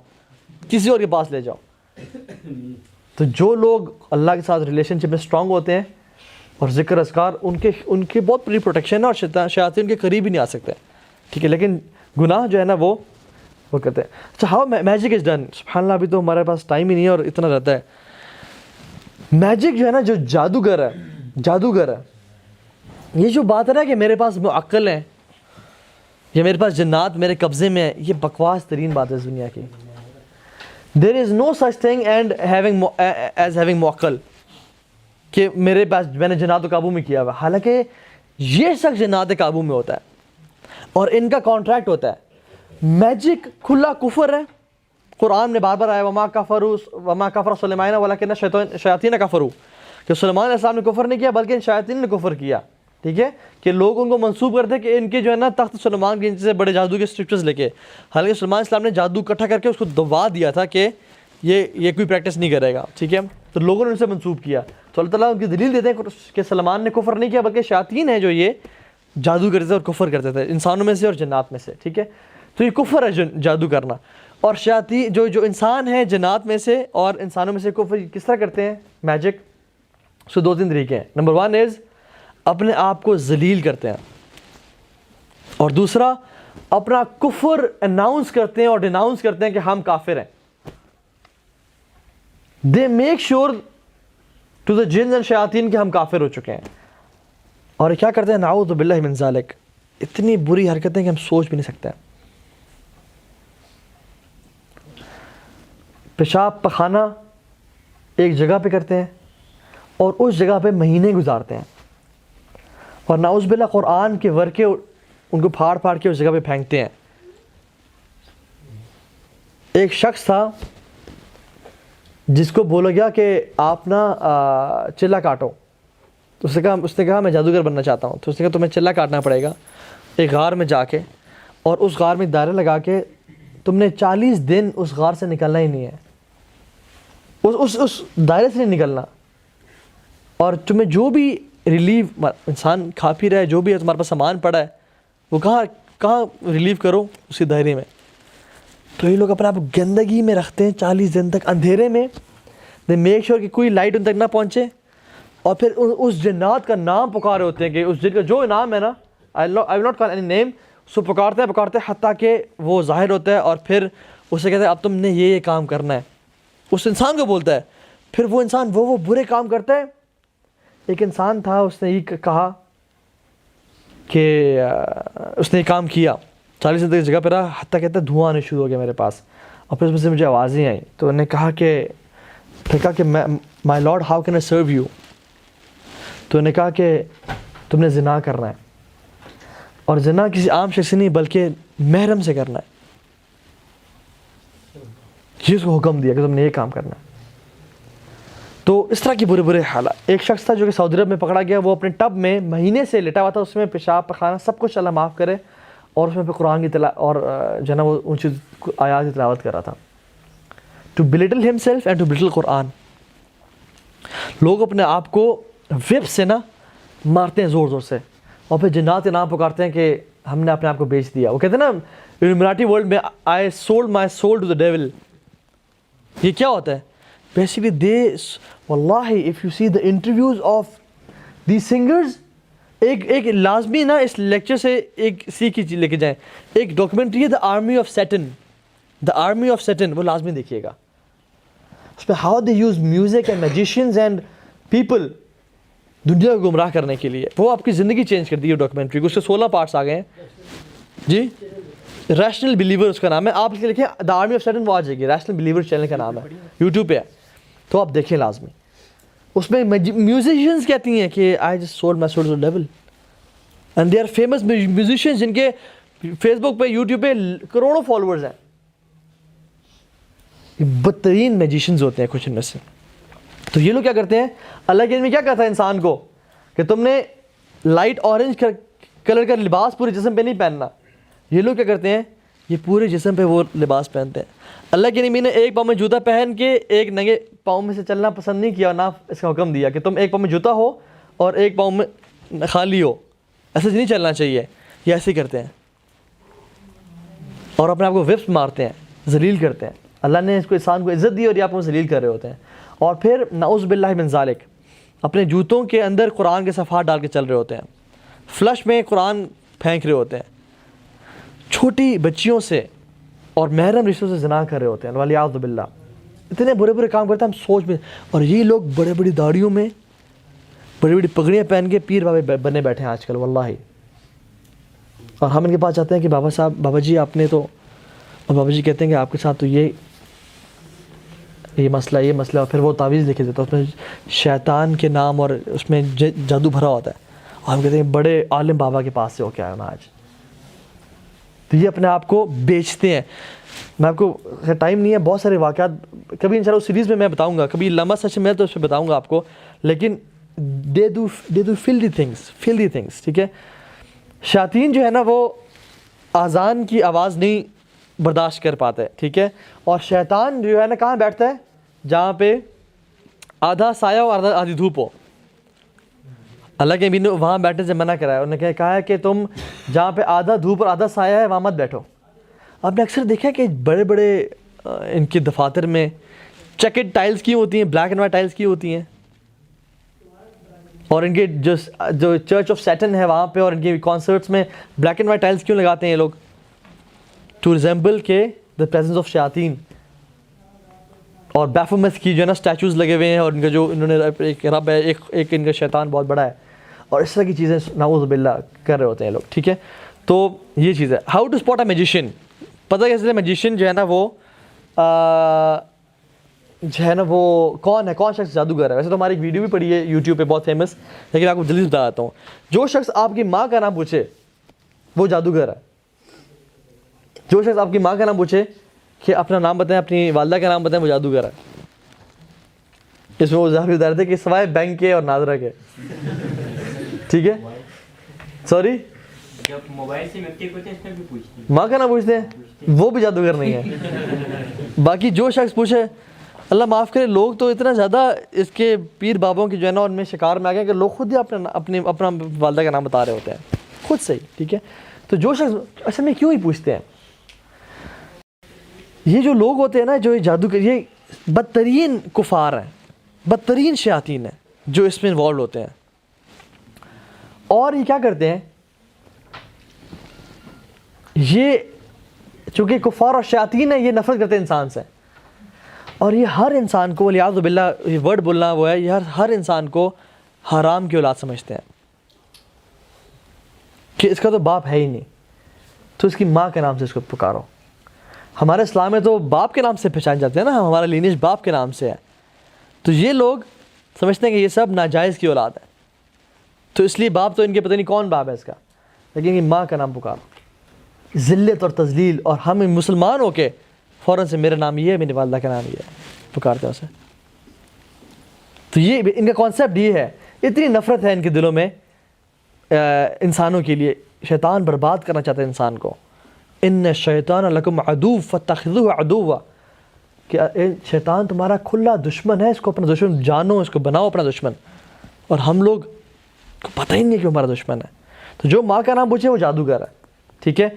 A: کسی اور کے پاس لے جاؤ. تو جو لوگ اللہ کے ساتھ ریلیشن شپ میں اسٹرانگ ہوتے ہیں اور ذکر اذکار, ان کے بہت بڑی پروٹیکشن ہے, اور شیاطین کے قریب ہی نہیں آ سکتے. ٹھیک ہے. لیکن گناہ جو ہے نا وہ کرتے ہیں. اچھا, ہاؤ میجک از ڈن. سبحان اللہ, ابھی تو ہمارے پاس ٹائم ہی نہیں ہے اور اتنا رہتا ہے. میجک جو ہے نا, جو جادوگر ہے, یہ جو بات ہے نا کہ میرے پاس معقل ہیں یا میرے پاس جنات میرے قبضے میں ہیں, یہ بکواس ترین بات ہے اس دنیا کی. دیر از نو such thing and having Maqil, کہ میرے پاس میں نے جنات کو قابو میں کیا ہوا. حالانکہ یہ شخص جنات قابو میں ہوتا ہے اور ان کا کانٹریکٹ ہوتا ہے. میجک کھلا کفر ہے. قرآن میں بار بار آیا وما کفر سلیمان ولکن الشیاطین کفروا, کہ سلیمان علیہ السلام نے کفر نہیں کیا بلکہ شیاطین نے کفر کیا. ٹھیک ہے. کہ لوگ ان کو منسوب کرتے ہیں کہ ان کے جو ہے نا تخت سلیمان کے ان سے بڑے جادو کے اسکرپچرز لے کے, حالانکہ سلیمان علیہ السلام نے جادو اکٹھا کر کے اس کو دبا دیا تھا کہ یہ کوئی پریکٹس نہیں کرے گا. ٹھیک ہے. تو لوگوں نے ان سے منسوب کیا. تو اللہ تعالیٰ ان کی دلیل دیتے ہیں کہ سلیمان نے کفر نہیں کیا بلکہ شیاطین ہیں جو یہ جادو کرتے تھے اور کفر کرتے تھے, انسانوں میں سے اور جنات میں سے. ٹھیک ہے. تو یہ کفر ہے جادو کرنا. اور شیاطین جو انسان ہیں جنات میں سے اور انسانوں میں سے کفر کس طرح کرتے ہیں میجک, سو 2-3 طریقے ہیں. نمبر 1 از اپنے آپ کو ذلیل کرتے ہیں, اور دوسرا اپنا کفر اناؤنس کرتے ہیں اور ڈیناؤنس کرتے ہیں کہ ہم کافر ہیں. They make sure to the jinns and شیاطین کہ ہم کافر ہو چکے ہیں. اور کیا کرتے ہیں, نعوذ باللہ من ذالک, اتنی بری حرکتیں کہ ہم سوچ بھی نہیں سکتے. پیشاب پخانہ ایک جگہ پہ کرتے ہیں اور اس جگہ پہ مہینے گزارتے ہیں, اور نعوذ باللہ قرآن کے ورقے ان کو پھاڑ پھاڑ کے اس جگہ پہ پھینکتے ہیں. ایک شخص تھا جس کو بولا گیا کہ آپ نا چلا کاٹو, تو اس نے کہا میں جادوگر بننا چاہتا ہوں. تو اس نے کہا تمہیں چلا کاٹنا پڑے گا ایک غار میں جا کے, اور اس غار میں دائرہ لگا کے تم نے 40 دن اس غار سے نکلنا ہی نہیں ہے, اس دائرے سے نہیں نکلنا. اور تمہیں جو بھی ریلیف انسان کھا پی رہا ہے, جو بھی ہے تمہارے پاس سامان پڑا ہے, وہ کہاں ریلیو کرو اسی دائرے میں. تو یہ لوگ اپنے آپ کو گندگی میں رکھتے ہیں 40 دن تک اندھیرے میں. دے میک شیور کہ کوئی لائٹ ان تک نہ پہنچے, اور پھر اس جنات کا نام پکارے ہوتے ہیں کہ اس جن کا جو نام ہے نا, آئی will not call any name, اس کو پکارتے حتیٰ کہ وہ ظاہر ہوتا ہے, اور پھر اسے کہتے ہیں اب تم نے یہ کام کرنا ہے. اس انسان کو بولتا ہے, پھر وہ انسان وہ برے کام کرتا ہے. ایک انسان تھا, اس نے یہ کہا کہ اس نے یہ کام کیا, 40 دن تک جگہ پہ رہا, حتیٰ کہتا ہے دھواں آنے شروع ہو گیا میرے پاس, اور پھر اس میں سے مجھے آوازیں آئیں. تو انہوں نے کہا کہ my lord how can I serve you. تو انہوں نے کہا کہ تم نے زنا کرنا ہے, اور زنا کسی عام شخص سے نہیں بلکہ محرم سے کرنا ہے. یہ اس کو حکم دیا کہ تم نے یہ کام کرنا ہے. تو اس طرح کی برے حالات. ایک شخص تھا جو کہ سعودی عرب میں پکڑا گیا, وہ اپنے ٹب میں مہینے سے لیٹا ہوا تھا, اس میں پیشاب پخانا سب کچھ اللہ معاف کرے, اور اس میں پہ قرآن کی اور جو ہے نا وہ اونچی آیات کی تلاوت کر رہا تھا. To belittle himself and to belittle Quran. لوگ اپنے آپ کو ویب سے نا مارتے ہیں زور سے, اور پھر جنات کے نام پکارتے ہیں کہ ہم نے اپنے آپ کو بیچ دیا. وہ کہتے ہیں نا مراٹھی ورلڈ میں I sold my soul to the devil. یہ کیا ہوتا ہے بیسیکلی؟ دے واللہ if you see the interviews of the singers, ایک لازمی نا اس لیکچر سے ایک سیکھ کی چیز لے کے جائیں. ایک ڈاکیومنٹری ہے دا آرمی آف سیٹن, وہ لازمی دیکھیے گا. اس پہ how they use music and magicians and people دنیا کو گمراہ کرنے کے لیے. وہ آپ کی زندگی چینج کر دی ہے ڈاکیومنٹری. اس کے 16 پارٹس آ گئے ہیں جی. ریشنل بلیور اس کا نام ہے. آپ اس کے لکھیں دا آرمی آف سیٹن, وہ آ جائے گی. ریشنل بلیور چینل کا نام ہے, یوٹیوب پہ ہے, تو آپ دیکھیں لازمی. اس میں میوزیشینز کہتی ہیں کہ I just sold my soul to the devil, and they are famous musicians جن کے فیس بک پہ یوٹیوب پہ کروڑوں فالوورز ہیں. بدترین میجیشینز ہوتے ہیں کچھ ان میں سے. تو یہ لوگ کیا کرتے ہیں, اللہ کے علم میں کیا کہتا ہے انسان کو کہ تم نے لائٹ اورنج کلر کا لباس پورے جسم پہ نہیں پہننا. یہ لوگ کیا کرتے ہیں, یہ پورے جسم پہ وہ لباس پہنتے ہیں. اللہ کے نبی نے ایک پاؤں میں جوتا پہن کے ایک ننگے پاؤں میں سے چلنا پسند نہیں کیا, نہ اس کا حکم دیا کہ تم ایک پاؤں میں جوتا ہو اور ایک پاؤں میں خالی ہو. ایسے نہیں چلنا چاہیے. یہ ایسے ہی کرتے ہیں, اور اپنے آپ کو وفس مارتے ہیں, ذلیل کرتے ہیں. اللہ نے اس کو انسان کو عزت دی اور یہ آپ کو ذلیل کر رہے ہوتے ہیں. اور پھر نعوذ باللہ من ذالک اپنے جوتوں کے اندر قرآن کے صفحات ڈال کے چل رہے ہوتے ہیں, فلش میں قرآن پھینک رہے ہوتے ہیں, چھوٹی بچیوں سے اور محرم رشتوں سے زنا کر رہے ہوتے ہیں, والیاذ باللہ. اتنے برے کام کرتے ہیں ہم سوچ میں. اور یہ لوگ بڑی داڑھیوں میں بڑی پگڑیاں پہن کے پیر بابے بنے بیٹھے ہیں آج کل واللہ. اور ہم ان کے پاس جاتے ہیں کہ بابا جی آپ نے تو, اور بابا جی کہتے ہیں کہ آپ کے ساتھ تو یہ مسئلہ, اور پھر وہ تعویذ لکھ دیتا ہے, اس میں شیطان کے نام اور اس میں جادو بھرا ہوتا ہے, اور ہم کہتے ہیں بڑے عالم بابا کے پاس سے ہو کے آیا میں آج. تو یہ اپنے آپ کو بیچتے ہیں. میں آپ کو ٹائم نہیں ہے, بہت سارے واقعات کبھی انشاءاللہ اس سیریز میں میں بتاؤں گا, کبھی لمحہ سچ میں تو اس پہ بتاؤں گا آپ کو. لیکن دے ڈو فیلدی تھنگس, ٹھیک ہے. شیاطین جو ہے نا وہ اذان کی آواز نہیں برداشت کر پاتے, ٹھیک ہے. اور شیطان جو ہے نا کہاں بیٹھتا ہے, جہاں پہ آدھا سایہ ہو اور آدھی دھوپ ہو. اللہ کے نبی نے وہاں بیٹھنے سے منع کرایا. انہوں نے کہا ہے کہ تم جہاں پہ آدھا دھوپ اور آدھا سایہ ہے وہاں مت بیٹھو. آپ نے اکثر دیکھا کہ بڑے ان کے دفاتر میں چیکڈ ٹائلز کی ہوتی ہیں, بلیک اینڈ وائٹ ٹائلز کی ہوتی ہیں, اور ان کے جو چرچ آف سیٹن ہے وہاں پہ اور ان کے کانسرٹس میں بلیک اینڈ وائٹ ٹائلز کیوں لگاتے ہیں یہ لوگ؟ ٹو ریزمبل کے دا پریزنس آف شیاطین. اور بیفومس کی جو ہے نا اسٹیچوز لگے ہوئے ہیں, اور ان کا جو انہوں نے ایک رب ہے, ایک ان کا شیطان بہت بڑا ہے, اور اس طرح کی چیزیں نعوذ باللہ کر رہے ہوتے ہیں لوگ, ٹھیک ہے. تو یہ چیز ہے. How to spot a magician. پتہ کیسے میجیشین جو ہے نا وہ کون شخص جادوگر ہے. ویسے تو ہماری ایک ویڈیو بھی پڑی ہے یوٹیوب پہ بہت فیمس, لیکن آپ کو جلدی بتا دیتا ہوں. جو شخص آپ کی ماں کا نام پوچھے وہ جادوگر ہے. جو شخص آپ کی ماں کا نام پوچھے کہ اپنا نام بتائیں, اپنی والدہ کا نام بتائیں, وہ جادوگر ہے. اس میں وہ ظاہر بتا رہے تھے کہ سوائے بینک کے اور ناظرہ کے, ٹھیک ہے. سوری,
B: موبائل سے
A: ماں کا نام پوچھتے ہیں, وہ بھی جادوگر نہیں ہے. باقی جو شخص پوچھے, اللہ معاف کرے, لوگ تو اتنا زیادہ اس کے پیر بابوں کی جو ہے نا ان میں شکار میں آ گئے کہ لوگ خود ہی اپنا والدہ کا نام بتا رہے ہوتے ہیں خود سے ہی, ٹھیک ہے. تو جو شخص اصل میں کیوں ہی پوچھتے ہیں, یہ جو لوگ ہوتے ہیں نا جو یہ جادو یہ بدترین کفار ہیں, بدترین شیاطین ہیں جو اس میں انوالو ہوتے ہیں. اور یہ کیا کرتے ہیں, یہ چونکہ کفار اور شیاطین ہیں یہ نفرت کرتے ہیں انسان سے, اور یہ ہر انسان کو والعیاذ باللہ یہ ورڈ بولنا وہ ہے, یہ ہر انسان کو حرام کی اولاد سمجھتے ہیں کہ اس کا تو باپ ہے ہی نہیں, تو اس کی ماں کے نام سے اس کو پکارو. ہمارے اسلام میں تو باپ کے نام سے پہچان جاتے ہیں نا, ہمارا لینیج باپ کے نام سے ہے. تو یہ لوگ سمجھتے ہیں کہ یہ سب ناجائز کی اولاد ہے, تو اس لیے باپ تو ان کے پتہ نہیں کون باپ ہے اس کا, لیکن یہ ماں کا نام پکارو. ذلت اور تذلیل, اور ہم مسلمان ہو کے فوراً سے میرا نام یہ ہے, میری والدہ کا نام یہ ہے, پکارتے ہیں اسے. تو یہ ان کا کانسیپٹ یہ ہے, اتنی نفرت ہے ان کے دلوں میں انسانوں کے لیے. شیطان برباد کرنا چاہتا ہے انسان کو. ان الشیطان لکم عدو فاتخذوه عدوا, کہ شیطان تمہارا کھلا دشمن ہے, اس کو اپنا دشمن جانو, اس کو بناؤ اپنا دشمن. اور ہم لوگ کو پتہ ہی نہیں ہے کہ ہمارا دشمن ہے. تو جو ماں کا نام پوچھے وہ جادوگر ہے, ٹھیک ہے.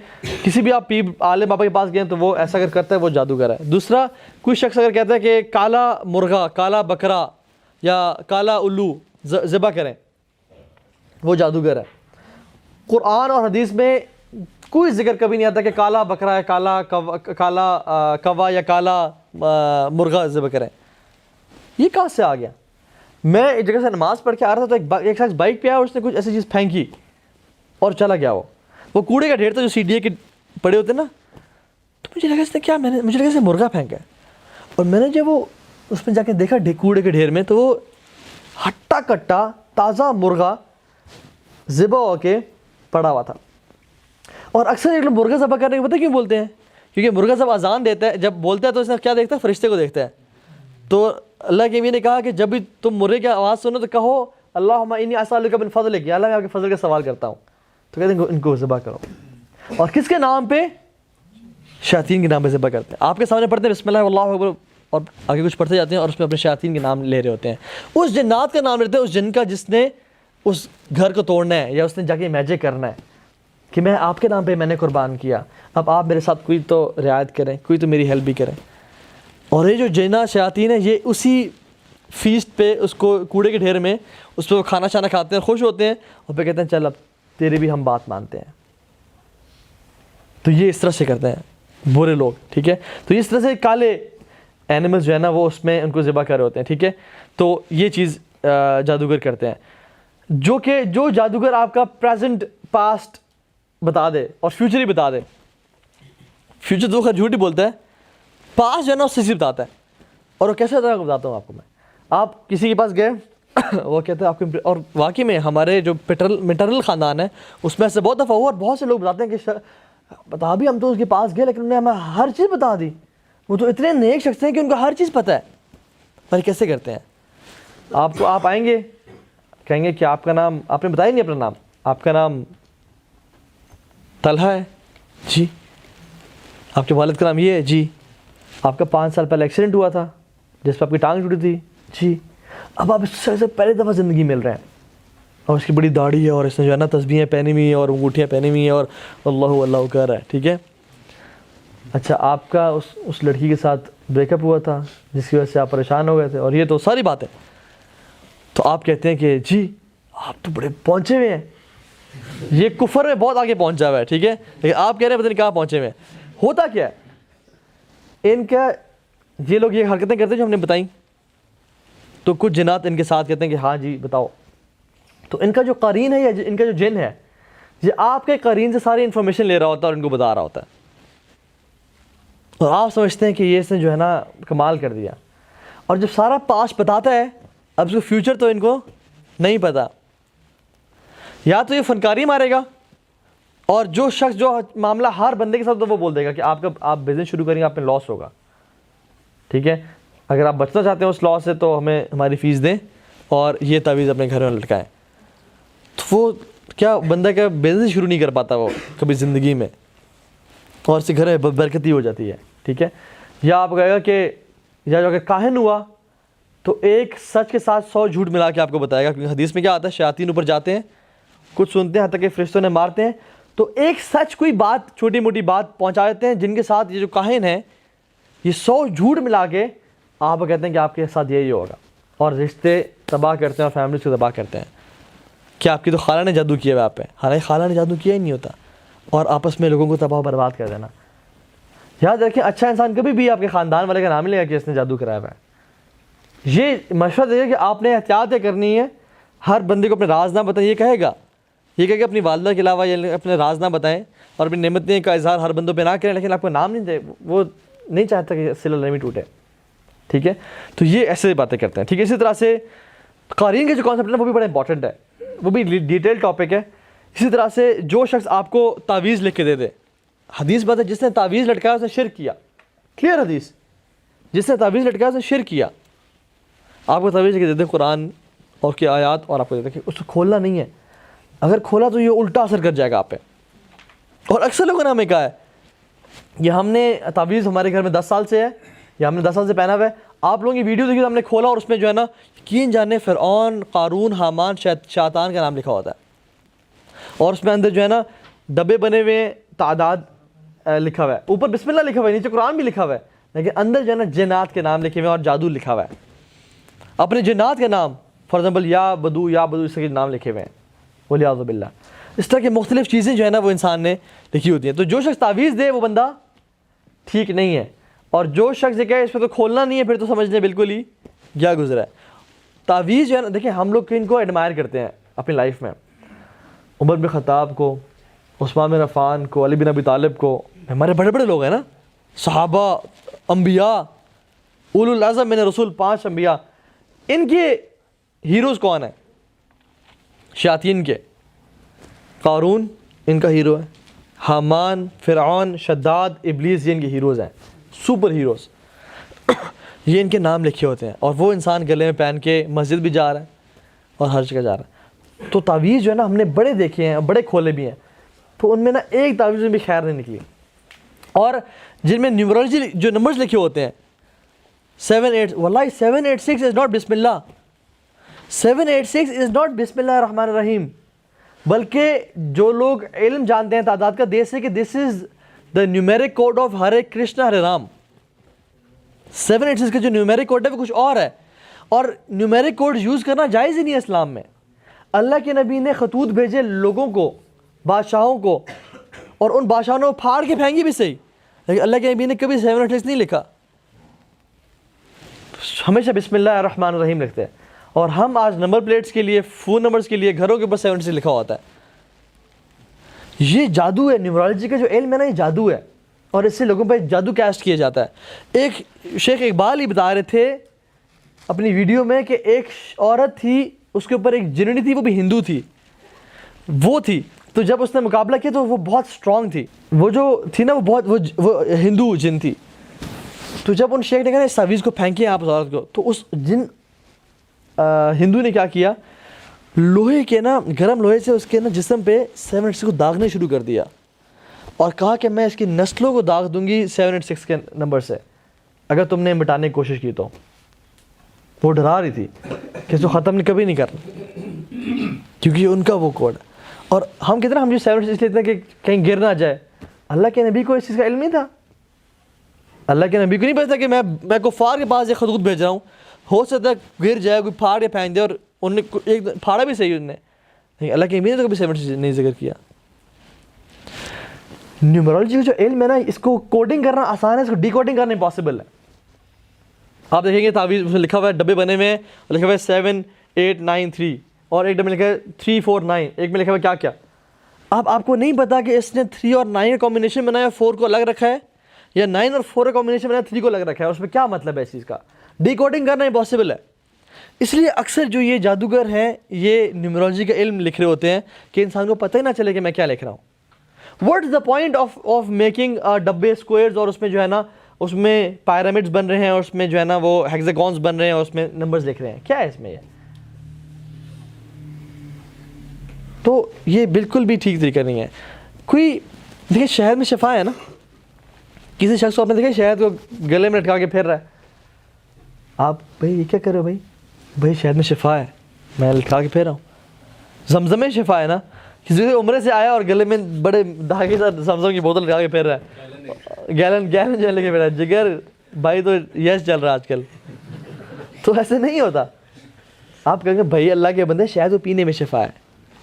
A: کسی بھی آپ پیر عالم بابا کے پاس گئے تو وہ ایسا اگر کرتا ہے وہ جادوگر ہے. دوسرا, کوئی شخص اگر کہتا ہے کہ کالا مرغا, کالا بکرا یا کالا الو ذبح کریں, وہ جادوگر ہے. قرآن اور حدیث میں کوئی ذکر کبھی نہیں آتا کہ کالا بکرا ہے, کالا کوا یا کالا مرغا ذبح کریں. یہ کہاں سے آ گیا؟ میں ایک جگہ سے نماز پڑھ کے آ رہا تھا تو ایک شخص بائک پہ آیا اور اس نے کچھ ایسی چیز پھینکی اور چلا گیا. وہ کوڑے کا ڈھیر تھا جو سی ڈی اے کے پڑے ہوتے نا, تو مجھے لگا اس نے کیا, مجھے لگا اس نے مرغا پھینکا ہے. اور میں نے جب وہ اس میں جا کے دیکھا کوڑے کے ڈھیر میں, تو وہ ہٹا کٹا تازہ مرغا ذبح ہو کے پڑا ہوا تھا. اور اکثر ایک لوگ مرغا ذبح کرنے کے پتہ کیوں بولتے ہیں, کیونکہ مرغا جب اذان دیتا ہے, جب بولتا ہے تو اس نے کیا دیکھتا ہے, فرشتے کو دیکھتا ہے. تو اللہ کے نبی نے کہا کہ جب بھی تم مرغے کی آواز سنو تو کہو اللہم انی اسألک من فضلک, یا اللہ میں آپ کے فضل کا سوال کرتا ہوں. تو کہتے ہیں ان کو ذبح کرو. اور کس کے نام پہ؟ شیاطین کے نام پہ ذبح کرتے ہیں. آپ کے سامنے پڑھتے ہیں بسم اللہ واللہ اکبر, اور آگے کچھ پڑھتے جاتے ہیں اور اس میں اپنے شیاطین کے نام لے رہے ہوتے ہیں. اس جنات کا نام لیتے ہیں, اس جن کا جس نے اس گھر کو توڑنا ہے یا اس نے جا کے میجک کرنا ہے کہ میں آپ کے نام پہ میں نے قربان کیا, اب آپ میرے ساتھ کوئی تو رعایت کریں, کوئی تو میری ہیلپ بھی کریں. اور یہ جو جنات شیاطین ہیں یہ اسی فیسٹ پہ, اس کو کوڑے کے ڈھیر میں اس پہ وہ کھانا شانا کھاتے ہیں, خوش ہوتے ہیں, اور پھر کہتے ہیں چل اب تیری بھی ہم بات مانتے ہیں. تو یہ اس طرح سے کرتے ہیں برے لوگ, ٹھیک ہے. تو اس طرح سے کالے اینیملز جو ہے نا وہ اس میں ان کو ذبح کر رہے ہوتے ہیں, ٹھیک ہے. تو یہ چیز جادوگر کرتے ہیں. جو جادوگر آپ کا پریزنٹ پاسٹ بتا دے اور فیوچر ہی بتا دے, فیوچر تو خیر جھوٹ ہی بولتا ہے, پاسٹ جو ہے نا اس سے بتاتا ہے. اور وہ کیسے ہوتا ہے بتاتا ہوں آپ کو میں. آپ کسی کے پاس گئے, وہ کہتے ہیں آپ کو, اور واقعی میں ہمارے جو میٹرنل خاندان ہے اس میں سے بہت دفعہ ہوا, اور بہت سے لوگ بتاتے ہیں کہ بتا بھی ہم تو اس کے پاس گئے لیکن انہوں نے ہمیں ہر چیز بتا دی. وہ تو اتنے نیک شخص ہیں کہ ان کو ہر چیز پتہ ہے. پر کیسے کرتے ہیں؟ آپ آئیں گے, کہیں گے کہ آپ کا نام, آپ نے بتایا نہیں اپنا نام, آپ کا نام طلحہ ہے جی, آپ کے والد کا نام یہ ہے جی, آپ کا 5 سال پہلے ایکسیڈنٹ ہوا تھا جس پہ آپ کی ٹانگ ٹوٹی تھی جی. اب آپ اس سے پہلے دفعہ زندگی مل رہے ہیں, اور اس کی بڑی داڑھی ہے, اور اس نے جو ہے نا تسبیحیں پہنی ہوئی ہیں اور انگوٹھیاں پہنی ہوئی ہیں, اور اللہ کہہ رہا ہے, ٹھیک ہے. اچھا, آپ کا اس لڑکی کے ساتھ بریک اپ ہوا تھا جس کی وجہ سے آپ پریشان ہو گئے تھے, اور یہ تو ساری بات ہے. تو آپ کہتے ہیں کہ جی آپ تو بڑے پہنچے ہوئے ہیں, یہ کفر میں بہت آگے پہنچا ہوا ہے, ٹھیک ہے. لیکن آپ کہہ رہے ہیں پتہ نہیں کہاں پہنچے ہوئے ہیں. ہوتا کیا ہے ان کا, یہ لوگ یہ حرکتیں کرتے ہیں جو ہم نے بتائیں, تو کچھ جنات ان کے ساتھ کہتے ہیں کہ ہاں جی بتاؤ. تو ان کا جو قرین ہے یا ان کا جو جن ہے یہ آپ کے قرین سے ساری انفارمیشن لے رہا ہوتا ہے اور ان کو بتا رہا ہوتا ہے, اور آپ سمجھتے ہیں کہ یہ اس نے جو ہے نا کمال کر دیا. اور جب سارا پاسٹ بتاتا ہے, اب اس کو فیوچر تو ان کو نہیں پتا, یا تو یہ فنکاری مارے گا, اور جو شخص جو معاملہ ہر بندے کے ساتھ تو وہ بول دے گا کہ آپ بزنس شروع کریں گے, آپ میں لاس ہوگا, ٹھیک ہے. اگر آپ بچنا چاہتے ہیں اس لاس سے تو ہمیں ہماری فیس دیں اور یہ تعویذ اپنے گھر میں لٹکائیں. تو وہ کیا بندہ کا بزنس شروع نہیں کر پاتا وہ کبھی زندگی میں, اور اس سے گھر میں برکتی ہو جاتی ہے, ٹھیک ہے. یا آپ کہے گا کہ یا جو اگر کاہن ہوا تو ایک سچ کے ساتھ 100 جھوٹ ملا کے آپ کو بتائے گا, کیونکہ حدیث میں کیا آتا ہے, شیاطین اوپر جاتے ہیں, کچھ سنتے ہیں حتیٰ کہ فرشتوں نے مارتے ہیں, تو ایک سچ کوئی بات چھوٹی موٹی بات پہنچا دیتے ہیں, جن کے ساتھ یہ جو کاہن ہیں یہ 100 جھوٹ ملا کے آپ کہتے ہیں کہ آپ کے ساتھ یہی ہوگا, اور رشتے تباہ کرتے ہیں اور فیملی کو تباہ کرتے ہیں کہ آپ کی تو خالہ نے جادو کیا ہوا آپ پہ, حالانکہ خالہ نے جادو کیا ہی نہیں ہوتا, اور آپس میں لوگوں کو تباہ و برباد کر دینا. یاد رکھیں اچھا انسان کبھی بھی آپ کے خاندان والے کا نام نہیں لے گا کہ اس نے جادو کرایا ہوا ہے. یہ مشورہ دے گا کہ آپ نے احتیاط کرنی ہے, ہر بندے کو اپنے راز نہ بتائیں, یہ کہے گا, یہ کہے کہ اپنی والدہ کے علاوہ یہ اپنے راز نہ بتائیں اور اپنی نعمتیں کا اظہار ہر بندوں پہ نہ کریں, لیکن آپ کا نام نہیں دے, وہ نہیں چاہتا کہ صلہ رحمی ٹوٹے. ٹھیک ہے, تو یہ ایسے باتیں کرتے ہیں. ٹھیک ہے, اسی طرح سے قارین کے جو کانسیپٹ ہے وہ بھی بڑا امپورٹنٹ ہے, وہ بھی ڈیٹیل ٹاپک ہے. اسی طرح سے جو شخص آپ کو تعویذ لکھ کے دے دے, حدیث بات ہے جس نے تعویذ لٹکایا اس نے شرک کیا, کلیئر حدیث, جس نے تعویذ لٹکایا اس نے شرک کیا. آپ کو تعویذ لکھ کے دے دے قرآن اور کی آیات, اور آپ کو دے دے کہ اس کو کھولنا نہیں ہے, اگر کھولا تو یہ الٹا اثر کر جائے گا آپ پہ. اور اکثر لوگوں نے ہمیں کہا ہے یہ ہم نے تعویذ ہمارے گھر میں 10 سال سے ہے, یا ہم نے 10 سال سے پہنا ہوا ہے, آپ لوگوں کی ویڈیو دیکھی تو ہم نے کھولا اور اس میں جو ہے نا یقین جانے فرعون, قارون, حامان, شیطان کا نام لکھا ہوتا ہے, اور اس میں اندر جو ہے نا ڈبے بنے ہوئے ہیں, تعداد لکھا ہوا ہے, اوپر بسم اللہ لکھا ہوا ہے, نیچے قرآن بھی لکھا ہوا ہے, لیکن اندر جو ہے نا جنات کے نام لکھے ہوئے ہیں اور جادو لکھا ہوا ہے. اپنے جنات کے نام فار ایگزامپل یا بدو اس کے نام لکھے ہوئے ہیں, ولیعوذ باللہ. اس طرح کی مختلف چیزیں جو ہے نا وہ انسان نے لکھی ہوتی ہیں. تو جو شخص تعویذ دے وہ بندہ ٹھیک نہیں ہے, اور جو شخص یہ کہے اس پہ تو کھولنا نہیں ہے پھر تو سمجھ لیں بالکل ہی کیا گزرا ہے. تعویذ جو ہے نا, دیکھیں ہم لوگ ان کو ایڈمائر کرتے ہیں اپنی لائف میں, عمر بن خطاب کو, عثمان بن عفان کو, علی بن ابی طالب کو, ہمارے بڑے بڑے لوگ ہیں نا, صحابہ, انبیاء, اولو العزم من رسول, 5 انبیاء, ان کے ہیروز کون ہیں؟ شیاطین کے. قارون ان کا ہیرو ہے, حامان, فرعون, شداد, ابلیس, یہ ان کے ہیروز ہیں, سپر ہیروز. یہ ان کے نام لکھے ہوتے ہیں, اور وہ انسان گلے میں پہن کے مسجد بھی جا رہا ہے اور ہر جگہ جا رہا ہے. تو تعویذ جو ہے نا ہم نے بڑے دیکھے ہیں, بڑے کھولے بھی ہیں, تو ان میں نا ایک تعویذ میں بھی خیر نہیں نکلی. اور جن میں نیومرولوجی جو نمبرز لکھے ہوتے ہیں 7-8, واللہ 786 از ناٹ بسم اللہ, 786 از ناٹ بسم اللہ الرحمن الرحیم, بلکہ جو لوگ علم جانتے ہیں تعداد کا, دے سے کہ دس از دا نیومیرک کوڈ آف ہرے کرشنا ہرے رام. 786 کا جو نیومیرک کوڈ ہے وہ کچھ اور ہے, اور نیومیرک کوڈ یوز کرنا جائز ہی نہیں ہے اسلام میں. اللہ کے نبی نے خطوط بھیجے لوگوں کو, بادشاہوں کو, اور ان بادشاہوں نے پھاڑ کے پھینکی بھی صحیح, لیکن اللہ کے نبی نے کبھی 786 نہیں لکھا, ہمیشہ بسم اللہ الرحمن الرحیم لکھتے ہیں. اور ہم آج نمبر پلیٹس کے لیے, فون نمبرز کے لیے گھروں کے اوپر 786 لکھا ہوتا ہے. یہ جادو ہے, نیورولوجی کا جو علم ہے نا یہ جادو ہے, اور اس سے لوگوں پہ جادو کیسٹ کیا جاتا ہے. ایک شیخ اقبال ہی بتا رہے تھے اپنی ویڈیو میں کہ ایک عورت تھی, اس کے اوپر ایک جننی تھی, وہ بھی ہندو تھی, وہ تھی, تو جب اس نے مقابلہ کیا تو وہ بہت اسٹرانگ تھی, وہ جو تھی نا وہ ہندو جن تھی. تو جب ان شیخ نے کہا اس تعویذ کو پھینکیں آپ اس عورت کو, تو اس جن ہندو نے کیا کیا, لوہے کے نا, گرم لوہے سے اس کے نا جسم پہ 786 کو داغنے شروع کر دیا, اور کہا کہ میں اس کی نسلوں کو داغ دوں گی 786 کے نمبر سے اگر تم نے مٹانے کی کوشش کی. تو وہ ڈرا رہی تھی کہ اس کو ختم کبھی نہیں کرنا, کیونکہ ان کا وہ کوڈ. اور ہم کہتے ہیں ہم جو 786 لیتے ہیں کہ کہیں گر نہ جائے, اللہ کے نبی کو اس چیز کا علم نہیں تھا. اللہ کے نبی کو نہیں پتا کہ میں کفار کے پاس یہ خطوط بھیج رہا ہوں, ہو سکتا ہے گر جائے, کوئی پھاڑ کے پھینک دے, اور ان نے ایک پھاڑا بھی صحیح ان نے, لیکن اللہ کے نبی نے تو کبھی 786 نہیں ذکر کیا. نیومرولوجی کا جو علم ہے نا, اس کو کوڈنگ کرنا آسان ہے, اس کو ڈی کوڈنگ کرنا امپاسبل ہے. آپ دیکھیں گے تعویذ اس میں لکھا ہوا ہے, ڈبے بنے ہوئے ہیں, لکھا ہوا ہے 7893, اور ایک ڈبے میں لکھا ہے 349, ایک میں لکھا ہوا ہے کیا کیا. اب آپ کو نہیں پتا کہ اس نے 3 اور 9 کا کمبینیشن بنایا, 4 کو الگ رکھا ہے, یا 9 اور 4 کا کمبینیشن بنایا, 3 کو الگ رکھا ہے, اس میں کیا مطلب ہے اس چیز کا. ڈی کوڈنگ کرنا امپاسبل ہے. اس لیے اکثر جو یہ جادوگر ہیں یہ نیومرولوجی کا علم لکھ رہے ہوتے ہیں کہ انسان کو پتہ ہی نہ چلے کہ میں کیا لکھ رہا ہوں. What is the point of making ڈبے اسکوئرز, اور اس میں جو ہے نا اس میں پیرامڈس بن رہے ہیں, اور اس میں جو ہے نا وہ ہیگزاگونز بن رہے ہیں, اور اس میں نمبرز لکھ رہے ہیں, کیا ہے اس میں یہ. تو یہ بالکل بھی ٹھیک طریقہ نہیں ہے. کوئی دیکھیں شہد میں شفا ہے نا, کسی شخص کو آپ نے دیکھا شہد کو گلے میں لٹکا کے پھر رہا ہے, آپ بھائی یہ کیا کر رہے ہو, بھائی شہد میں شفا ہے, میں لٹکا کے پھر رہا ہوں. زمزم میں شفا ہے نا, کسی عمرے سے آیا اور گلے میں بڑے دھاگے سے زمزم کی بوتل لٹکا کے پھر رہا ہے, گیلن جو لے کے پھر رہا ہے, جگر بھائی تو یس چل رہا ہے آج کل. تو ایسے نہیں ہوتا. آپ کہیں گے بھائی اللہ کے بندے شہد کو پینے میں شفا ہے,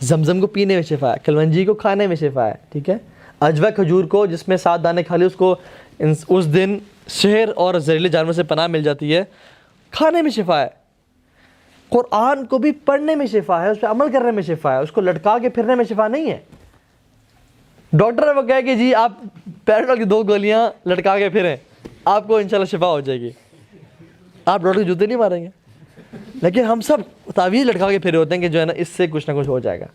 A: زمزم کو پینے میں شفا ہے, کلونجی کو کھانے میں شفا ہے, ٹھیک ہے, اجوا کھجور کو جس میں 7 دانے کھا لی اس کو اس دن شہر اور زہریلے جانور سے پناہ مل جاتی ہے, کھانے میں شفا ہے. قرآن کو بھی پڑھنے میں شفا ہے, اس پہ عمل کرنے میں شفا ہے, اس کو لٹکا کے پھرنے میں شفا نہیں ہے. ڈاکٹر وہ کہے کہ جی آپ پیراڈول کی 2 گولیاں لٹکا کے پھریں, آپ کو انشاءاللہ شفا ہو جائے گی. آپ ڈاکٹر کے جوتے نہیں ماریں گے. لیکن ہم سب تعویذ لٹکا کے پھرے ہوتے ہیں کہ جو ہے نا اس سے کچھ نہ کچھ ہو جائے گا.